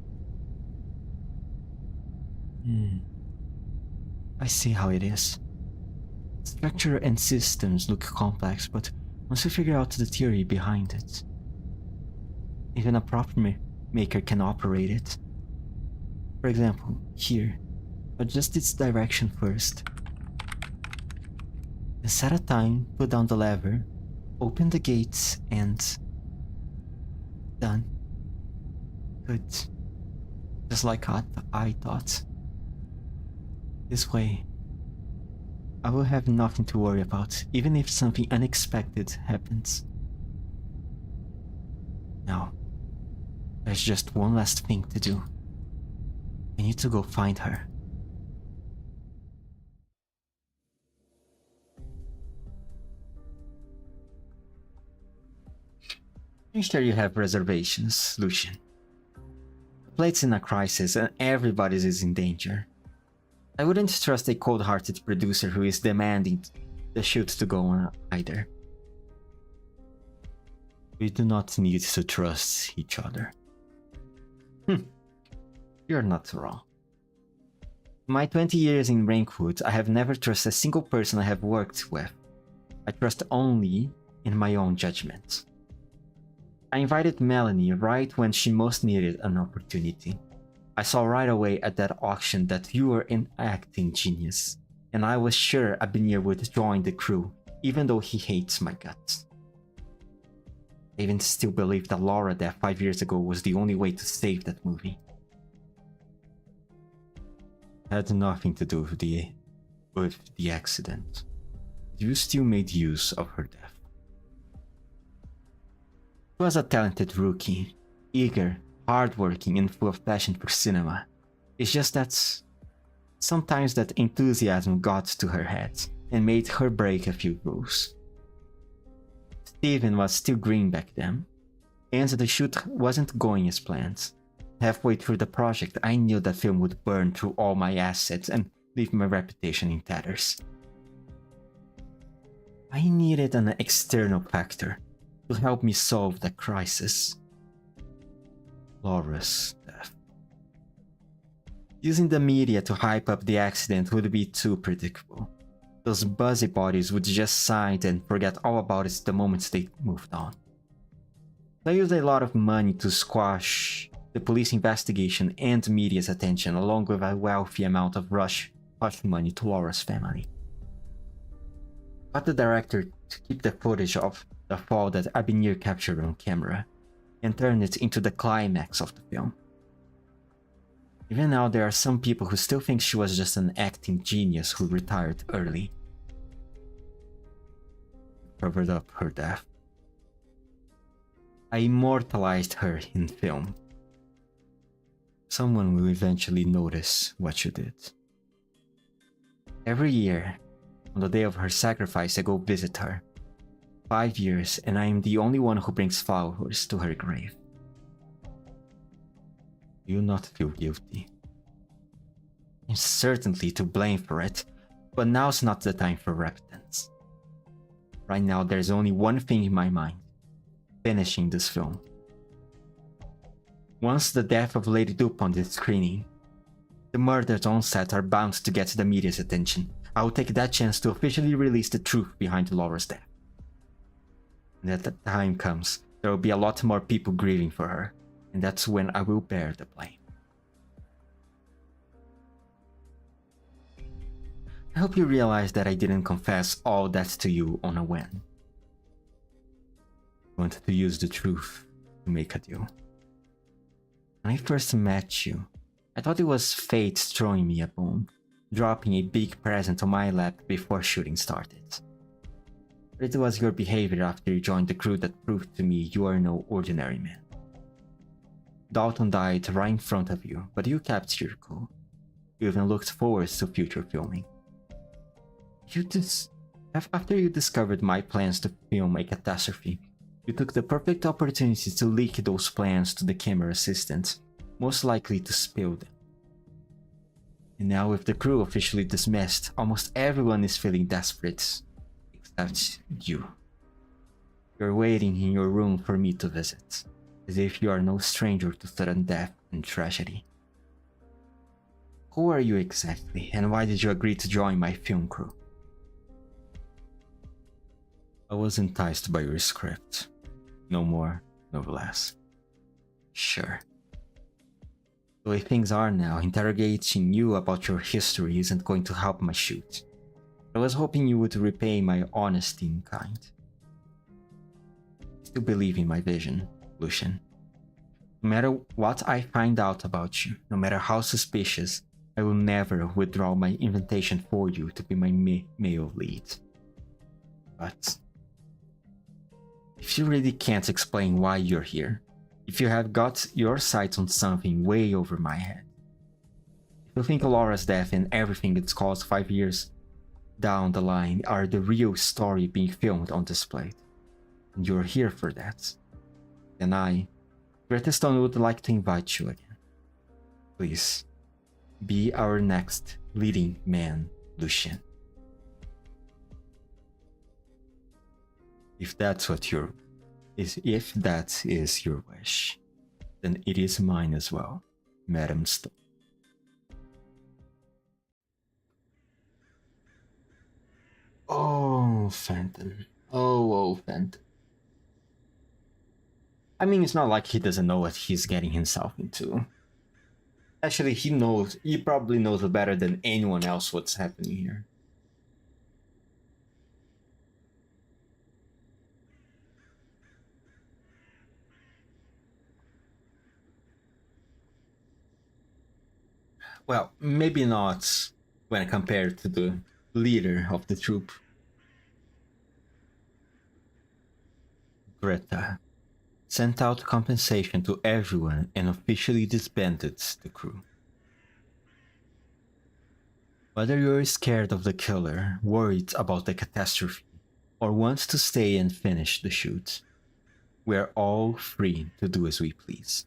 I see how it is. Structure and systems look complex, but once you figure out the theory behind it, even a prop maker can operate it. For example, here, adjust its direction first. set a time, put down the lever, open the gates, and... done. Good. Just like I thought. This way, I will have nothing to worry about, even if something unexpected happens. Now, there's just one last thing to do. I need to go find her. I'm sure you have reservations, Lucian. The plate's in a crisis and everybody is in danger. I wouldn't trust a cold-hearted producer who is demanding the shoot to go on either. We do not need to trust each other. You're not wrong. In my 20 years in Rankwood, I have never trusted a single person I have worked with. I trust only in my own judgment. I invited Melanie right when she most needed an opportunity. I saw right away at that auction that you were an acting genius, and I was sure Abinir would join the crew, even though he hates my guts. I even still believe that Laura death 5 years ago was the only way to save that movie. It had nothing to do with the accident. You still made use of her death. She was a talented rookie, eager, hardworking, and full of passion for cinema. It's just that sometimes that enthusiasm got to her head and made her break a few rules. Steven was still green back then, and the shoot wasn't going as planned. Halfway through the project, I knew the film would burn through all my assets and leave my reputation in tatters. I needed an external factor to help me solve the crisis. Laura's death. Using the media to hype up the accident would be too predictable. Those busybodies would just sigh and forget all about it the moment they moved on. I used a lot of money to squash the police investigation and media's attention, along with a wealthy amount of hush money to Laura's family. I got the director to keep the footage of the fall that Abinir captured on camera and turn it into the climax of the film. Even now, there are some people who still think she was just an acting genius who retired early. Covered up her death. I immortalized her in film. Someone will eventually notice what you did. Every year, on the day of her sacrifice, I go visit her. 5 years, and I am the only one who brings flowers to her grave. You not feel guilty. I'm certainly to blame for it, but now's not the time for repentance. Right now, there's only one thing in my mind: finishing this film. Once the death of Lady Dupont is screening, the murders on set are bound to get the media's attention. I will take that chance to officially release the truth behind Laura's death. And at that time comes, there will be a lot more people grieving for her, and that's when I will bear the blame. I hope you realize that I didn't confess all that to you on a whim. I wanted to use the truth to make a deal. When I first met you, I thought it was fate throwing me a bone, dropping a big present on my lap before shooting started. But it was your behavior after you joined the crew that proved to me you are no ordinary man. Dalton died right in front of you, but you kept your cool. You even looked forward to future filming. After you discovered my plans to film a catastrophe, you took the perfect opportunity to leak those plans to the camera assistant, most likely to spill them. And now with the crew officially dismissed, almost everyone is feeling desperate, except you. You're waiting in your room for me to visit, as if you are no stranger to sudden death and tragedy. Who are you exactly, and why did you agree to join my film crew? I was enticed by your script. No more, no less. Sure. The way things are now, interrogating you about your history isn't going to help my shoot. I was hoping you would repay my honesty in kind. I still believe in my vision, Lucian. No matter what I find out about you, no matter how suspicious, I will never withdraw my invitation for you to be my male lead. But if you really can't explain why you're here, if you have got your sights on something way over my head, if you think Laura's death and everything it's caused 5 years down the line are the real story being filmed on this plate, and you're here for that, then I, Greta Stone, would like to invite you again. Please, be our next leading man, Lucian. If that is your wish, then it is mine as well, Madam Stone. Oh, Fenton. Oh, Fenton. I mean, it's not like he doesn't know what he's getting himself into. Actually, he probably knows better than anyone else what's happening here. Well, maybe not when compared to the leader of the troop. Greta sent out compensation to everyone and officially disbanded the crew. Whether you're scared of the killer, worried about the catastrophe, or wants to stay and finish the shoot, we're all free to do as we please.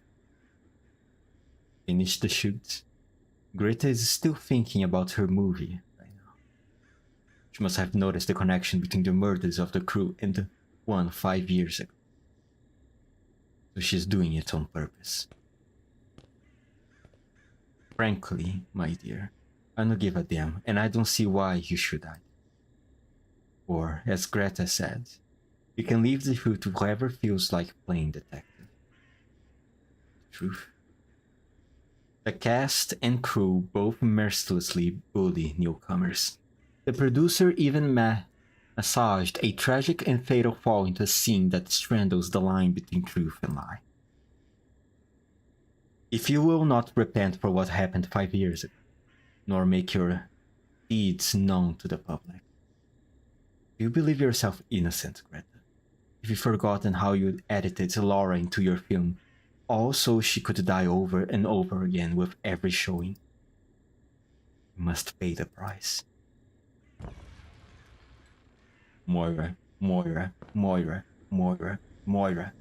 Finish the shoot? Greta is still thinking about her movie right now. She must have noticed the connection between the murders of the crew and the one 5 years ago. So she's doing it on purpose. Frankly, my dear, I don't give a damn, and I don't see why you should either. Or, as Greta said, you can leave the truth to whoever feels like playing detective. The truth. The cast and crew both mercilessly bully newcomers. The producer even massaged a tragic and fatal fall into a scene that straddles the line between truth and lie. If you will not repent for what happened 5 years ago, nor make your deeds known to the public, do you believe yourself innocent, Greta? Have you forgotten how you edited Laura into your film, all so she could die over and over again with every showing? You must pay the price. Moira, Moira, Moira, Moira, Moira.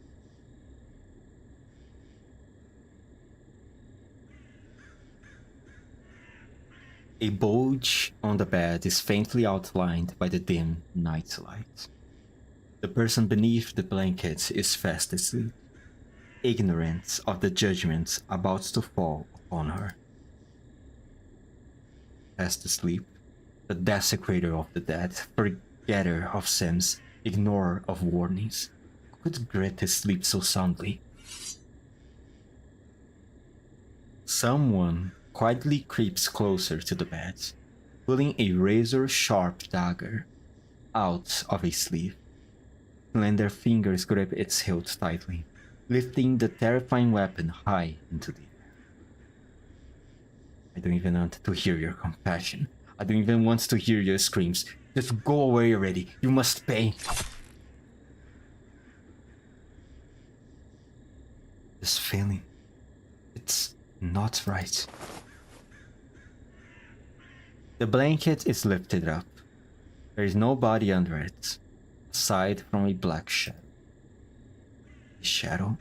A bulge on the bed is faintly outlined by the dim night light. The person beneath the blanket is fast asleep, ignorant of the judgment about to fall upon her. Fast asleep, the desecrator of the dead, forgetter of sins, ignorer of warnings. How could Greta sleep so soundly? Someone quietly creeps closer to the bed, pulling a razor-sharp dagger out of a sleeve. Slender fingers grip its hilt tightly, lifting the terrifying weapon high into the air. I don't even want to hear your compassion. I don't even want to hear your screams. Just go away already. You must pay. This feeling, it's not right. The blanket is lifted up. There is no body under it, aside from a black shadow. A shadow?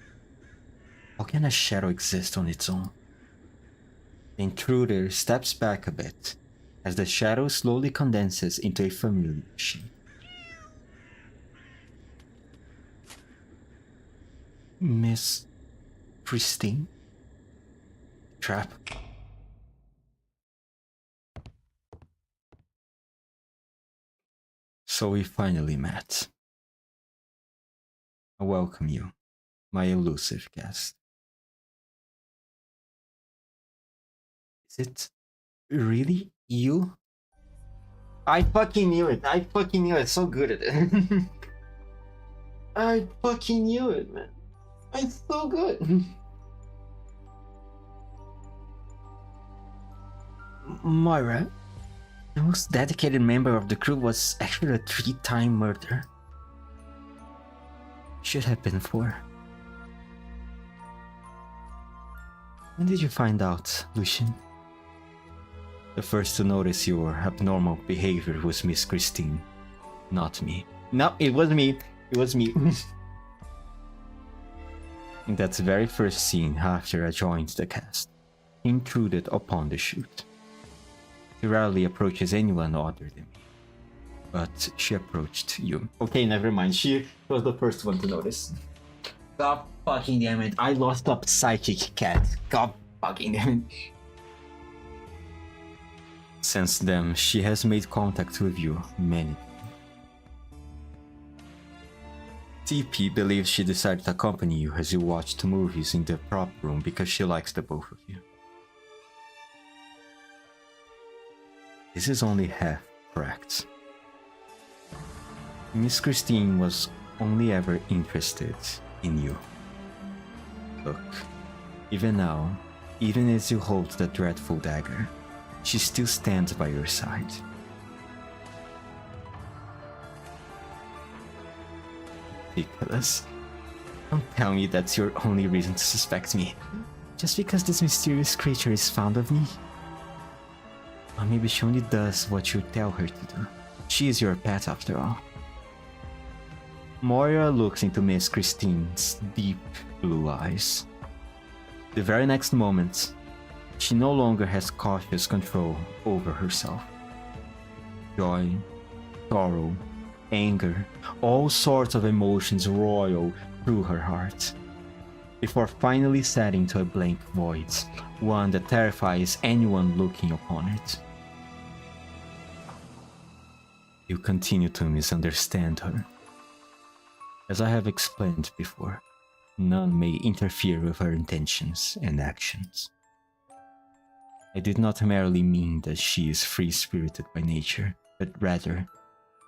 How can a shadow exist on its own? The intruder steps back a bit as the shadow slowly condenses into a familiar shape. Miss Christine? Trap. So we finally met. I welcome you, my elusive guest. Is it really you? I fucking knew it. I fucking knew it. So good at it. I fucking knew it, man. It's so good. Moira, the most dedicated member of the crew, was actually a 3-time murderer. Should have been 4. When did you find out, Lucian? The first to notice your abnormal behavior was Miss Christine, not me. No, it was me. It was me. In that very first scene after I joined the cast, he intruded upon the shoot. She rarely approaches anyone other than me, but she approached you. Okay, never mind. She was the first one to notice. God fucking damn it. I lost a psychic cat. God fucking damn it. Since then, she has made contact with you many times. TP believes she decided to accompany you as you watched movies in the prop room because she likes the both of you. This is only half correct. Miss Christine was only ever interested in you. Look, even now, even as you hold the dreadful dagger, she still stands by your side. Ridiculous. Don't tell me that's your only reason to suspect me. Just because this mysterious creature is fond of me? Or maybe she only does what you tell her to do. She is your pet after all. Moira looks into Miss Christine's deep blue eyes. The very next moment, she no longer has cautious control over herself. Joy, sorrow, anger, all sorts of emotions roil through her heart, before finally settling to a blank void, one that terrifies anyone looking upon it. You continue to misunderstand her. As I have explained before, none may interfere with her intentions and actions. I did not merely mean that she is free-spirited by nature, but rather,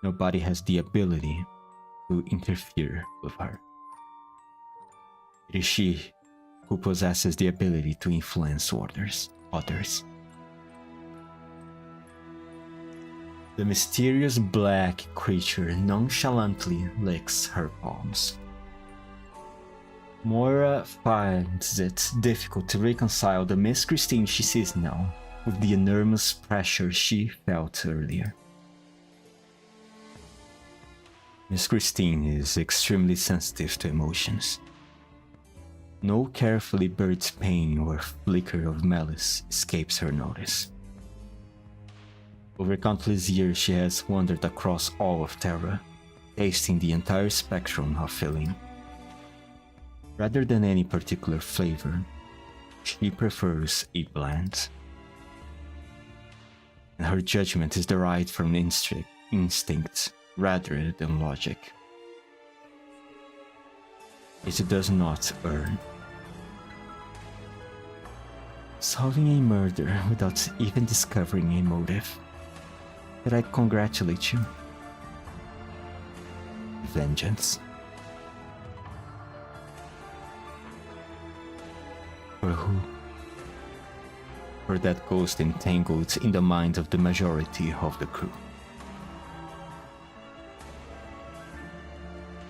nobody has the ability to interfere with her. It is she who possesses the ability to influence others. The mysterious black creature nonchalantly licks her palms. Moira finds it difficult to reconcile the Miss Christine she sees now with the enormous pressure she felt earlier. Miss Christine is extremely sensitive to emotions. No carefully bird's pain or flicker of malice escapes her notice. Over countless years, she has wandered across all of Terra, tasting the entire spectrum of feeling. Rather than any particular flavor, she prefers a blend. And her judgment is derived from instinct rather than logic. It does not earn. Solving a murder without even discovering a motive. But I congratulate you. Vengeance. For who? For that ghost entangled in the mind of the majority of the crew.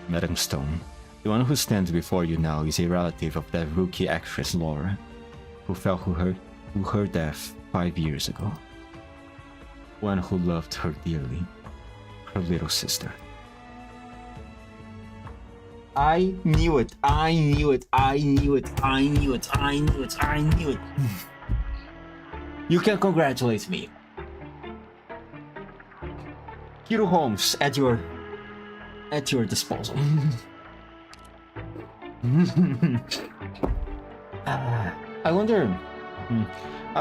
Madam Stone, the one who stands before you now is a relative of that rookie actress Laura, who fell to her death 5 years ago. One who loved her dearly, her little sister. I knew it, I knew it, I knew it, I knew it, I knew it, I knew it. You can congratulate me. Hero Holmes at your disposal. I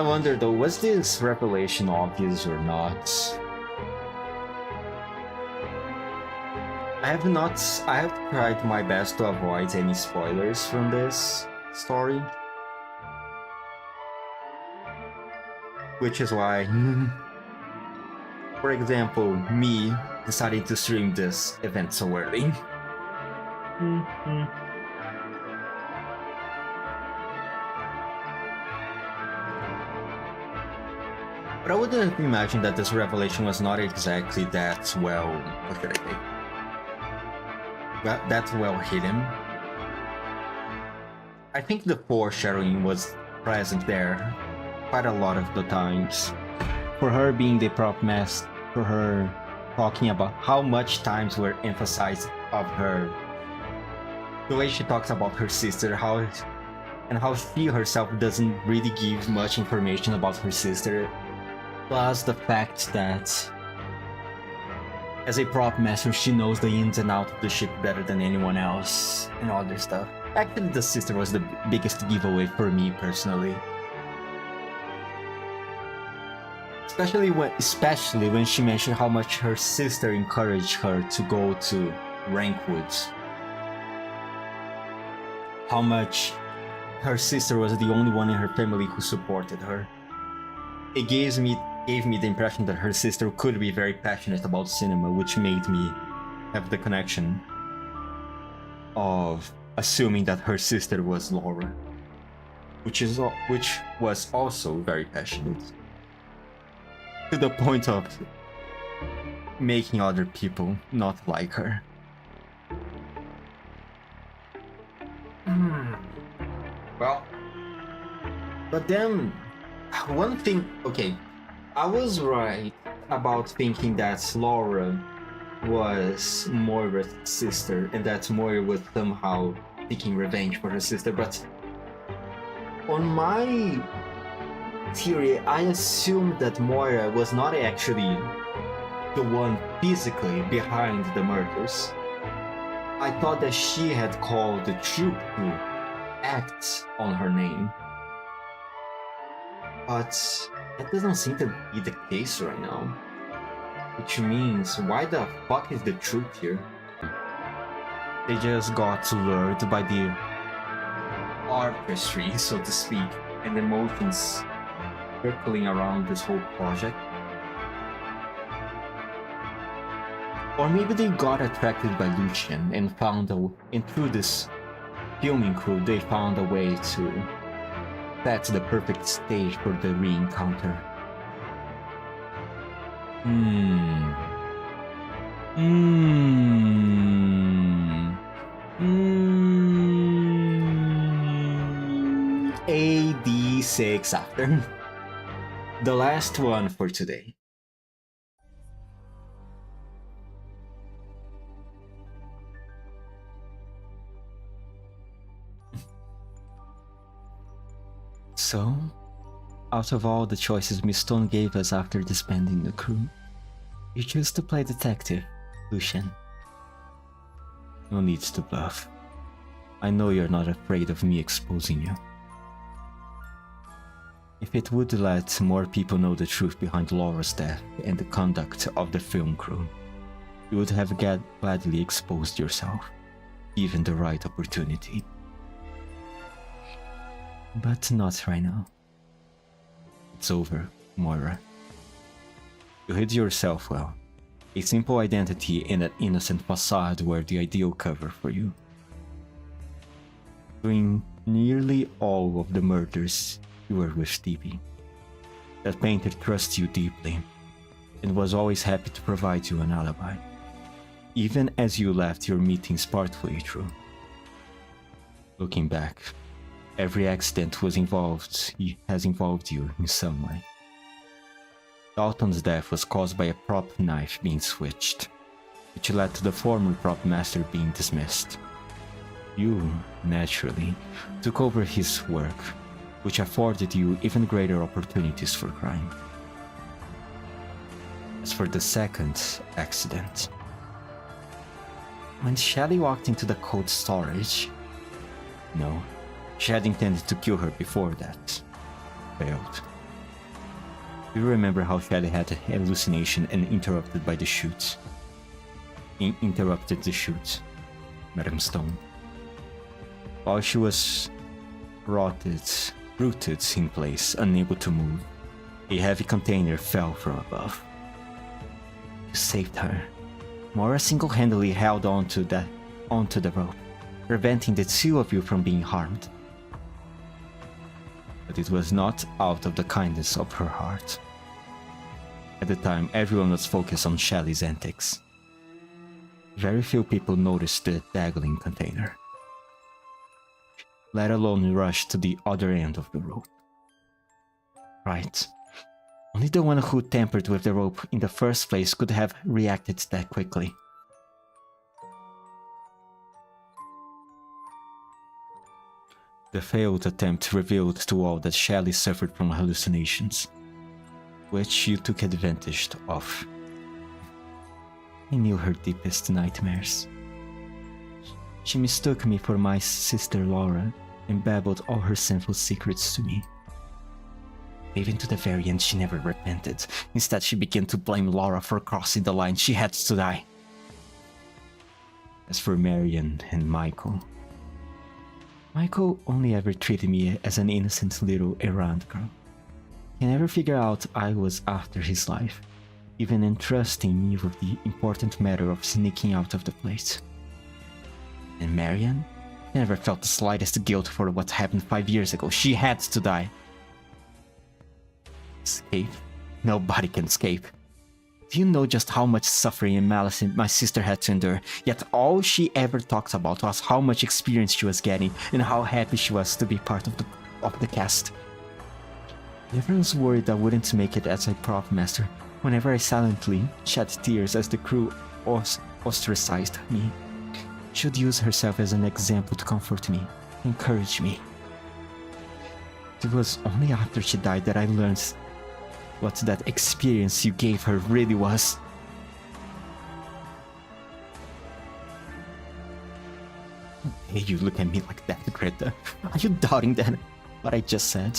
wonder though, was this revelation obvious or not? I have tried my best to avoid any spoilers from this story. Which is why For example, me deciding to stream this event so early. But I wouldn't imagine that this revelation was not exactly that well, what should I say? That well hidden. I think the foreshadowing was present there quite a lot of the times. For her being the prop master, for her talking about how much times were emphasized of her, the way she talks about her sister, how she herself doesn't really give much information about her sister. Plus the fact that as a prop master, she knows the ins and outs of the ship better than anyone else and all this stuff. Actually, the sister was the biggest giveaway for me personally. Especially when she mentioned how much her sister encouraged her to go to Rankwood. How much her sister was the only one in her family who supported her. It gave me the impression that her sister could be very passionate about cinema, which made me have the connection of assuming that her sister was Laura, which was also very passionate, to the point of making other people not like her. Well, but then one thing, okay, I was right about thinking that Laura was Moira's sister and that Moira was somehow seeking revenge for her sister, but on my theory, I assumed that Moira was not actually the one physically behind the murders. I thought that she had called the troop to act on her name. But that doesn't seem to be the case right now. Which means, why the fuck is the troop here? They just got lured by the artistry, so to speak, and emotions circling around this whole project. Or maybe they got attracted by Lucian and through this filming crew, they found a way to set the perfect stage for the re-encounter. AD6 after. The last one for today. So, out of all the choices Miss Stone gave us after disbanding the crew, you choose to play detective, Lucian. No need to bluff. I know you're not afraid of me exposing you. If it would let more people know the truth behind Laura's death and the conduct of the film crew, you would have gladly exposed yourself, given the right opportunity. But not right now. It's over, Moira. You hid yourself well. A simple identity and an innocent facade were the ideal cover for you. During nearly all of the murders, you were with Stevie. That painter trusts you deeply, and was always happy to provide you an alibi, even as you left your meetings partway through. Looking back, every accident has involved you in some way. Dalton's death was caused by a prop knife being switched, which led to the former prop master being dismissed. You, naturally, took over his work, which afforded you even greater opportunities for crime. As for the second accident, when Shelley walked into the cold storage, no, she had intended to kill her before that. Failed. You remember how Shelley had a hallucination and interrupted the shoot, Madam Stone. While she was rooted in place, unable to move, a heavy container fell from above. You saved her. Mora single-handedly held onto the rope, preventing the two of you from being harmed. But it was not out of the kindness of her heart. At the time, everyone was focused on Shelly's antics. Very few people noticed the dangling container, let alone rush to the other end of the rope. Right. Only the one who tampered with the rope in the first place could have reacted that quickly. The failed attempt revealed to all that Shelly suffered from hallucinations, which you took advantage of. I knew her deepest nightmares. She mistook me for my sister Laura and babbled all her sinful secrets to me. Even to the very end, she never repented. Instead, she began to blame Laura for crossing the line. She had to die. As for Marion and Michael only ever treated me as an innocent little errand girl. He never figured out I was after his life, even entrusting me with the important matter of sneaking out of the place. And Marion never felt the slightest guilt for what happened 5 years ago. She had to die. Escape? Nobody can escape. Do you know just how much suffering and malice my sister had to endure? Yet all she ever talked about was how much experience she was getting and how happy she was to be part of the cast. Everyone's worried I wouldn't make it as a prop master whenever I silently shed tears as the crew ostracized me. She would use herself as an example to comfort me, encourage me. It was only after she died that I learned what that experience you gave her really was. Hey, you look at me like that, Greta. Are you doubting that? What I just said?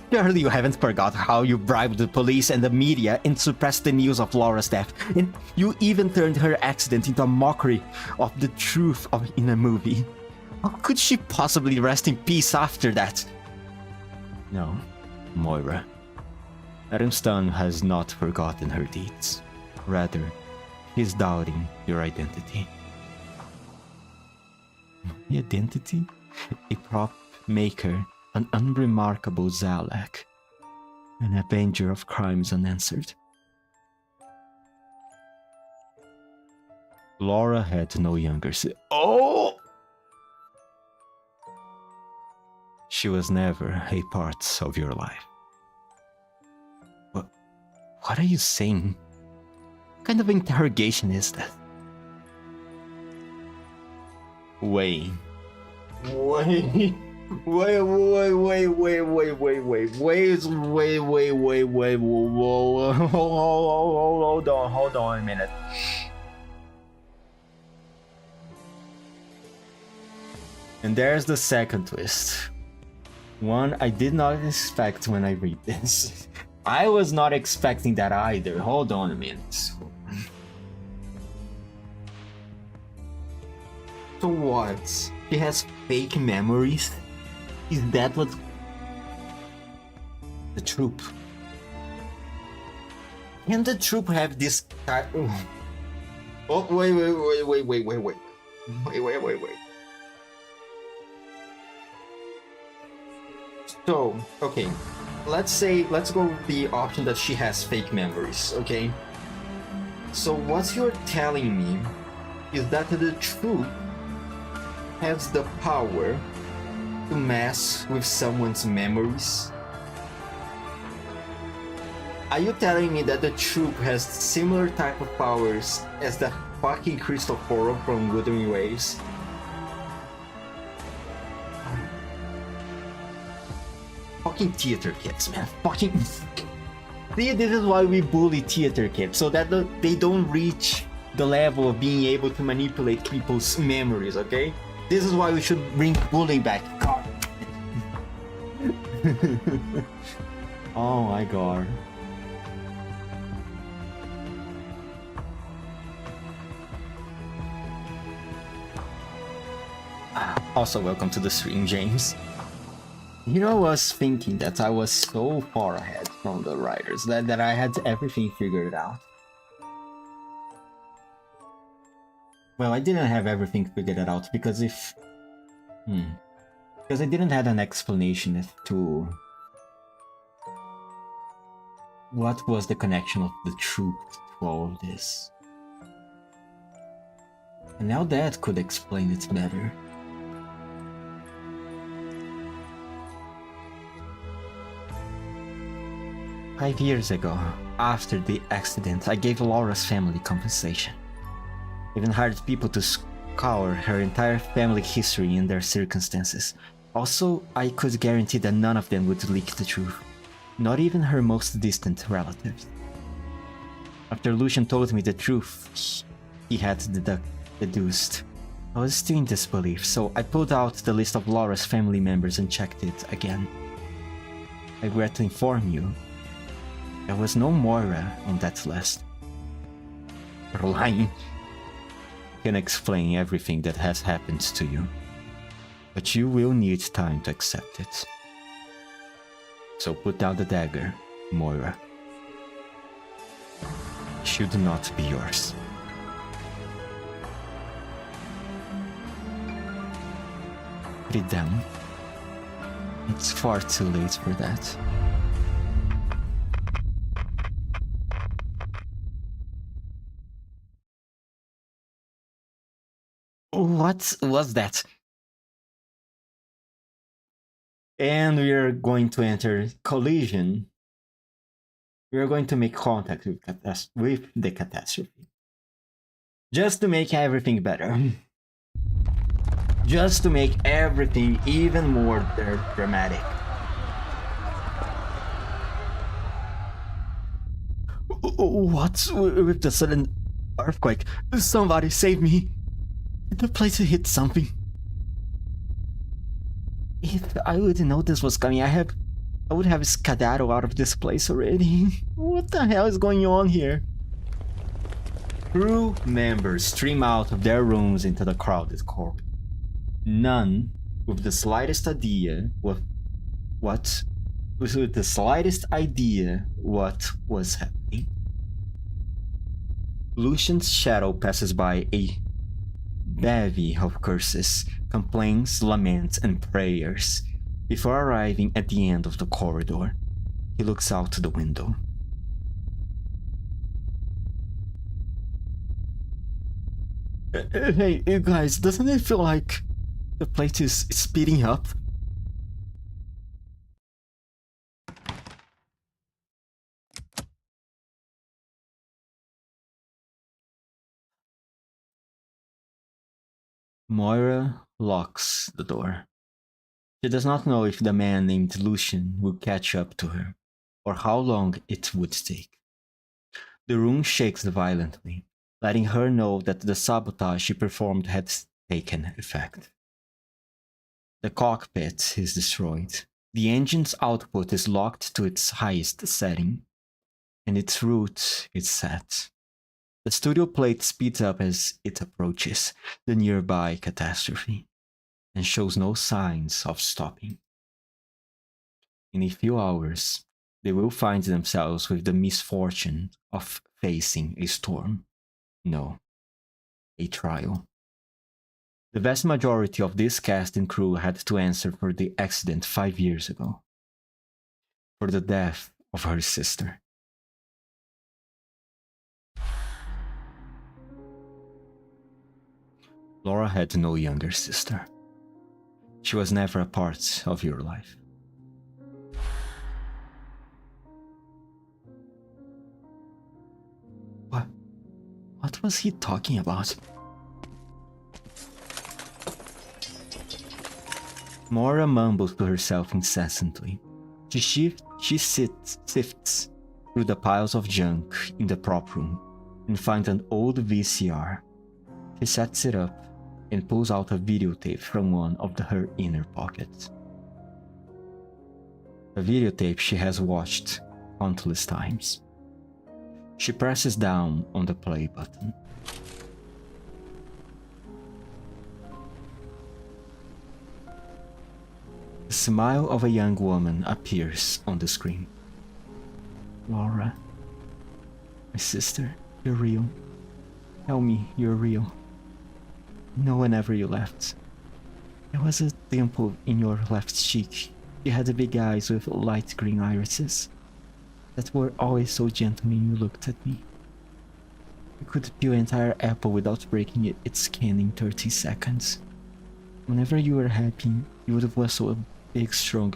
Surely you haven't forgot how you bribed the police and the media and suppressed the news of Laura's death, and you even turned her accident into a mockery of the truth in a movie. How could she possibly rest in peace after that? No, Moira. Adam Stone has not forgotten her deeds. Rather, he's doubting your identity. My identity? A prop maker, an unremarkable Zalak, an avenger of crimes unanswered. Laura had no younger sister. Oh! She was never a part of your life. What are you saying? What kind of interrogation is that? Wait, hold on a minute. And there's the second twist. One I did not expect when I read this. I was not expecting that either. Hold on a minute. So what? She has fake memories? Is that what... The troop? Can the troop have this type... Oh, wait. So, okay. Let's go with the option that she has fake memories, okay? So what you're telling me is that the troop has the power to mess with someone's memories? Are you telling me that the troop has similar type of powers as the fucking Cristoforo from Wuthering Waves? Fucking theater kids, man. Fucking... See, this is why we bully theater kids, so that they don't reach the level of being able to manipulate people's memories, okay? This is why we should bring bullying back. God. Oh my god. Also, welcome to the stream, James. You know, I was thinking that I was so far ahead from the writers that I had everything figured out. Well, I didn't have everything figured out because if... Because I didn't have an explanation as to... what was the connection of the truth to all of this. And now that could explain it better. "5 years ago, after the accident, I gave Laura's family compensation. Even hired people to scour her entire family history and their circumstances. Also, I could guarantee that none of them would leak the truth. Not even her most distant relatives. After Lucian told me the truth he had deduced, I was still in disbelief, so I pulled out the list of Laura's family members and checked it again. I regret to inform you, there was no Moira on that list." "You're lying. I can explain everything that has happened to you, but you will need time to accept it. So put down the dagger, Moira. It should not be yours." Put it down. It's far too late for that. What was that? And we are going to enter collision. We are going to make contact with the catastrophe. Just to make everything better. Just to make everything even more dramatic. What's with the sudden earthquake? Somebody save me! The place hit something. If I would know this was coming, I would have skedaddled out of this place already. What the hell is going on here? Crew members stream out of their rooms into the crowded corridor. None with the slightest idea what was happening. Lucian's shadow passes by a bevy of curses, complaints, laments, and prayers. Before arriving at the end of the corridor, he looks out the window. Hey, guys, doesn't it feel like the place is speeding up? Moira locks the door. She does not know if the man named Lucian will catch up to her, or how long it would take. The room shakes violently, letting her know that the sabotage she performed had taken effect. The cockpit is destroyed. The engine's output is locked to its highest setting, and its route is set. The studio plate speeds up as it approaches the nearby catastrophe, and shows no signs of stopping. In a few hours, they will find themselves with the misfortune of facing a storm. No, a trial. The vast majority of this cast and crew had to answer for the accident 5 years ago. For the death of her sister. Laura had no younger sister. She was never a part of your life. What was he talking about? Moira mumbles to herself incessantly. She sifts through the piles of junk in the prop room and finds an old VCR. She sets it up and pulls out a videotape from one of her inner pockets. A videotape she has watched countless times. She presses down on the play button. The smile of a young woman appears on the screen. Laura, my sister, you're real. Tell me you're real. No, whenever you left. There was a dimple in your left cheek. You had the big eyes with light green irises that were always so gentle when you looked at me. You could peel an entire apple without breaking its skin in 30 seconds. Whenever you were happy, you would whistle a big, strong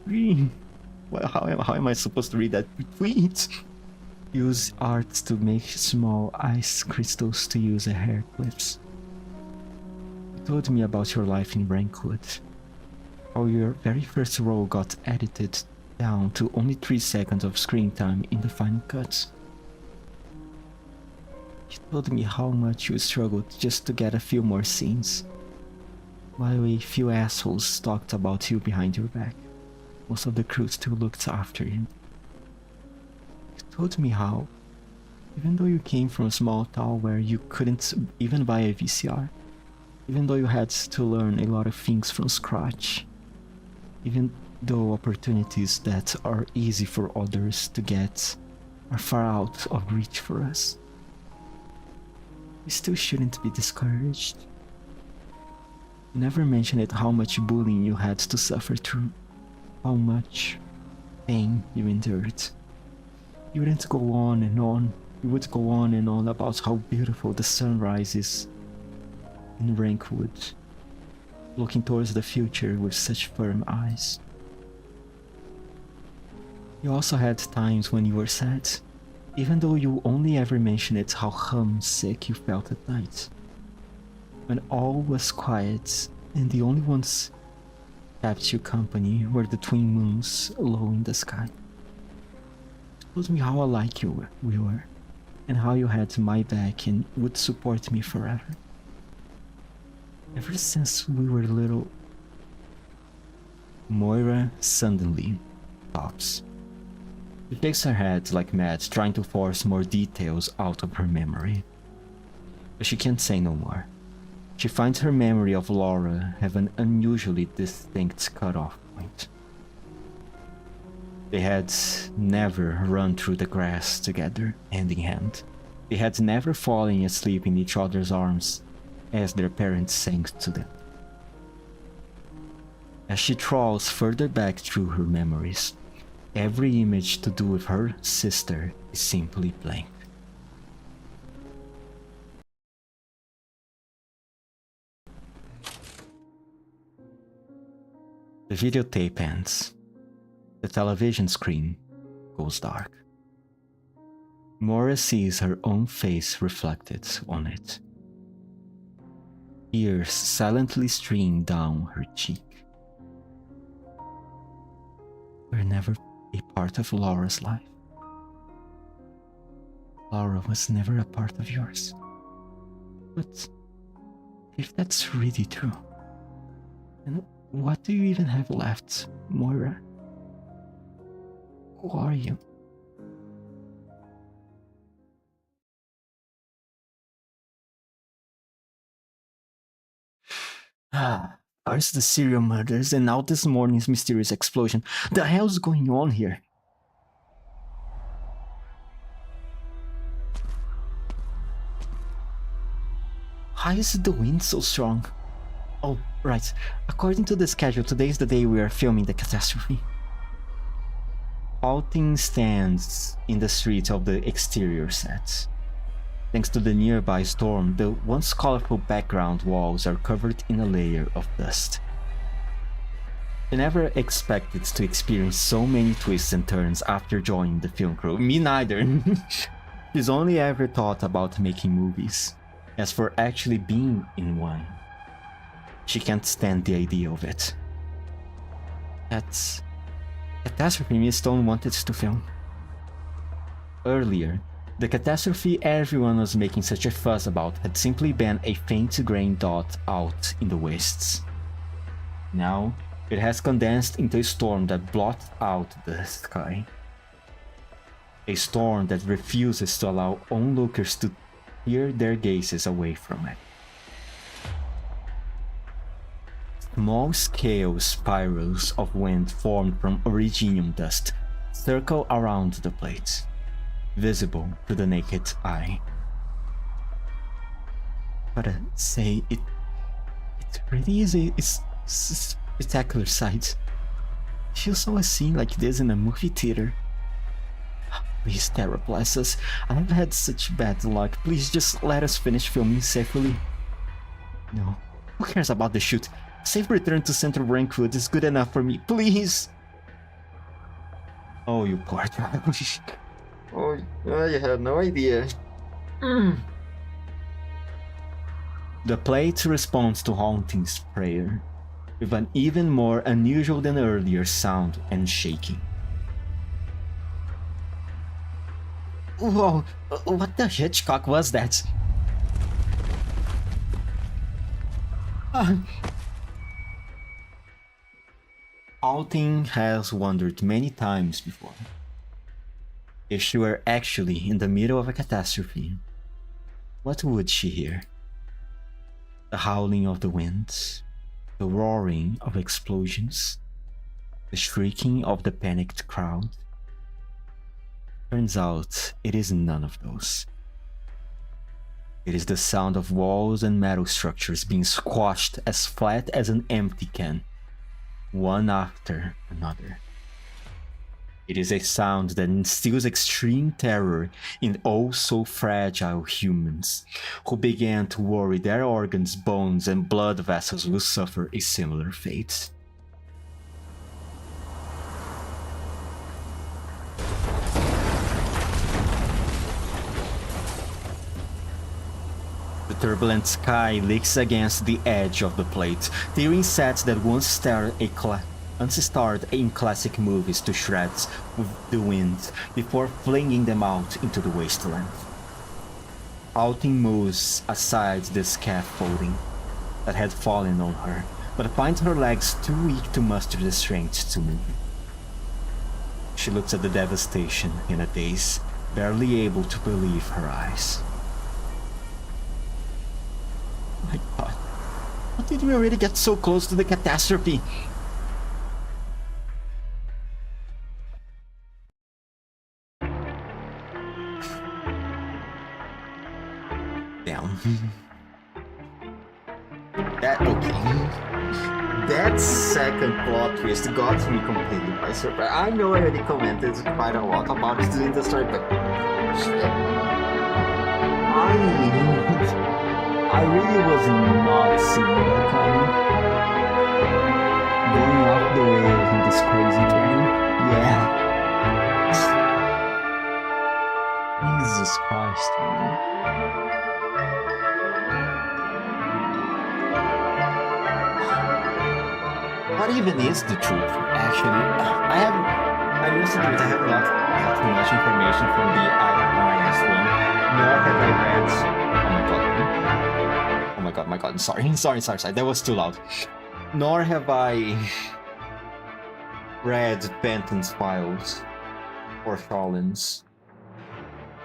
green. Well, how am I supposed to read that tweet? Use art to make small ice crystals to use as hair clips. You told me about your life in Rankwood. How your very first role got edited down to only 3 seconds of screen time in the final cuts. You told me how much you struggled just to get a few more scenes, while a few assholes talked about you behind your back. Most of the crew still looked after you. You told me how, even though you came from a small town where you couldn't even buy a VCR, even though you had to learn a lot of things from scratch, even though opportunities that are easy for others to get are far out of reach for us, we still shouldn't be discouraged. You never mentioned how much bullying you had to suffer through, how much pain you endured. You wouldn't go on and on. You would go on and on about how beautiful the sunrise is in Rankwood, looking towards the future with such firm eyes. You also had times when you were sad, even though you only ever mentioned how homesick you felt at night. When all was quiet and the only ones kept you company were the twin moons low in the sky. You told me how alike we were, and how you had my back and would support me forever. Ever since we were little. Moira suddenly stops. She shakes her head like mad, trying to force more details out of her memory. But she can't say no more. She finds her memory of Laura have an unusually distinct cutoff point. They had never run through the grass together, hand in hand. They had never fallen asleep in each other's arms as their parents sang to them. As she trawls further back through her memories, every image to do with her sister is simply blank. The videotape ends. The television screen goes dark. Moira sees her own face reflected on it. Tears silently stream down her cheek. We're never a part of Laura's life. Laura was never a part of yours. But if that's really true, then what do you even have left, Moira? Who are you? First the serial murders, and now this morning's mysterious explosion. The hell's going on here? Why is the wind so strong? Oh, right. According to the schedule, today is the day we are filming the catastrophe. Halting stands in the street of the exterior set. Thanks to the nearby storm, the once colorful background walls are covered in a layer of dust. I never expected to experience so many twists and turns after joining the film crew. Me neither. She's only ever thought about making movies. As for actually being in one, she can't stand the idea of it. That's catastrophe Miss Stone wanted to film. Earlier, the catastrophe everyone was making such a fuss about had simply been a faint grain dot out in the wastes. Now, it has condensed into a storm that blots out the sky. A storm that refuses to allow onlookers to tear their gazes away from it. Small-scale spirals of wind formed from originium dust circle around the plate, visible to the naked eye. Gotta say, it really is a spectacular sight. If you saw a scene like this in a movie theater. Please, Terra, bless us. I've had such bad luck. Please just let us finish filming safely. No. Who cares about the shoot? Safe return to Central Brankwood is good enough for me. Please! Oh, you poor child. Oh, I have no idea. The plate responds to Haunting's prayer with an even more unusual than earlier sound and shaking. Whoa, what the Hitchcock was that? Haunting has wondered many times before. If she were actually in the middle of a catastrophe, what would she hear? The howling of the winds, the roaring of explosions, the shrieking of the panicked crowd. Turns out it is none of those. It is the sound of walls and metal structures being squashed as flat as an empty can, one after another. It is a sound that instills extreme terror in oh so fragile humans, who began to worry their organs, bones, and blood vessels will suffer a similar fate. The turbulent sky licks against the edge of the plate, tearing sets that once starred in classic movies to shreds with the wind before flinging them out into the wasteland. Haunting moves aside the scaffolding that had fallen on her, but finds her legs too weak to muster the strength to move. She looks at the devastation in a daze, barely able to believe her eyes. My God, how did we already get so close to the catastrophe? Damn. That second plot twist got me completely by surprise. I know I already commented quite a lot about it in the story, but shit. I really was not seeing that coming. Going off the rails in this crazy train. Yeah. Jesus Christ, man. What even is the truth, actually? I must admit I have not got much information from the IRIS one, nor have I read. Oh my god, sorry, that was too loud. Nor have I read Benton's files or Charlin's.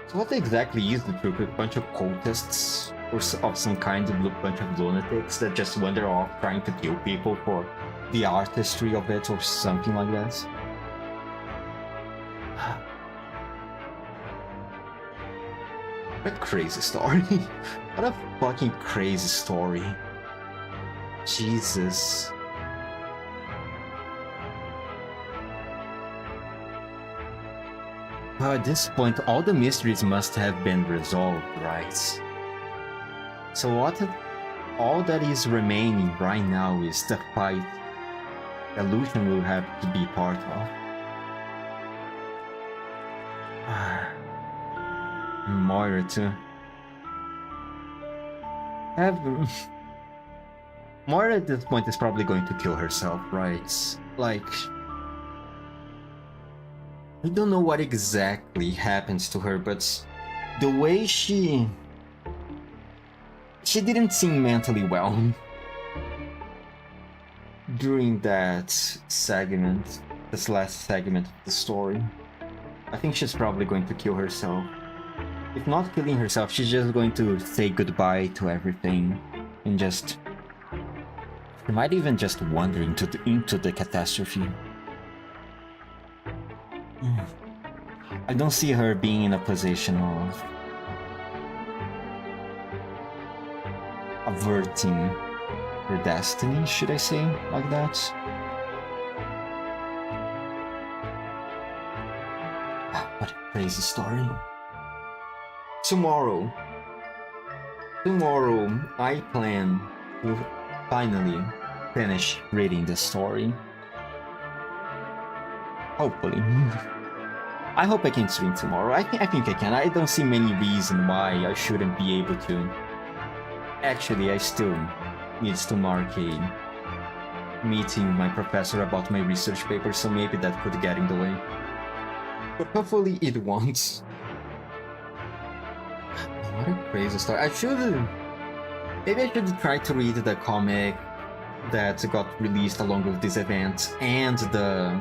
So what exactly is the truth? A bunch of cultists or of some kind of bunch of lunatics that just wander off trying to kill people for the artistry of it or something like that? What a crazy story. What a fucking crazy story. Jesus. Well, at this point, all the mysteries must have been resolved, right? So what if all that is remaining right now is the fight that Lucian will have to be part of? Moira too. Moira at this point is probably going to kill herself, right? Like, I don't know what exactly happens to her, but the way she didn't seem mentally well during that segment, this last segment of the story. I think she's probably going to kill herself. If not killing herself, she's just going to say goodbye to everything and just... She might even just wander into the catastrophe. I don't see her being in a position of averting her destiny, should I say, like that? What a crazy story. Tomorrow, I plan to finally finish reading the story. Hopefully. I hope I can stream tomorrow. I think I can. I don't see many reason why I shouldn't be able to. Actually, I still need to mark a meeting with my professor about my research paper, so maybe that could get in the way. But hopefully it won't. What a crazy story. Maybe I should try to read the comic that got released along with this event and the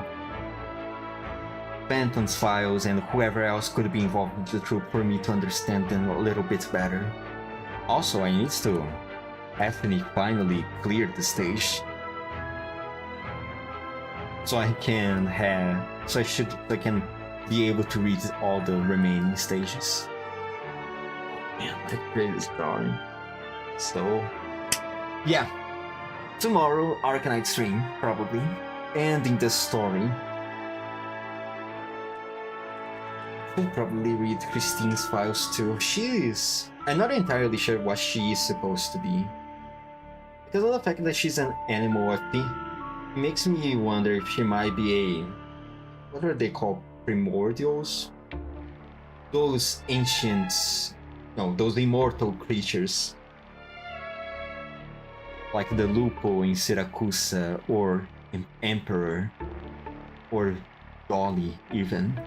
Phantom's files and whoever else could be involved in the troop for me to understand them a little bit better. Also, I need to Ethnic finally clear the stage. So I can be able to read all the remaining stages. Man, what a great story. So, yeah. Tomorrow, Arknights stream, probably. Ending the story. I'll probably read Christine's files too. I'm not entirely sure what she is supposed to be. Because of the fact that she's an animal it makes me wonder if she might be what are they called? Primordials? Those immortal creatures. Like the Lupo in Siracusa, or Emperor, or Dolly even.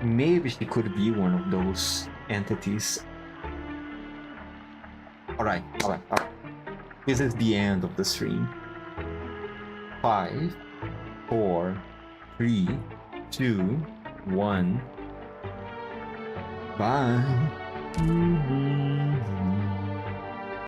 Maybe she could be one of those entities. Alright. This is the end of the stream. 5, 4, 3, 2, 1. Bye.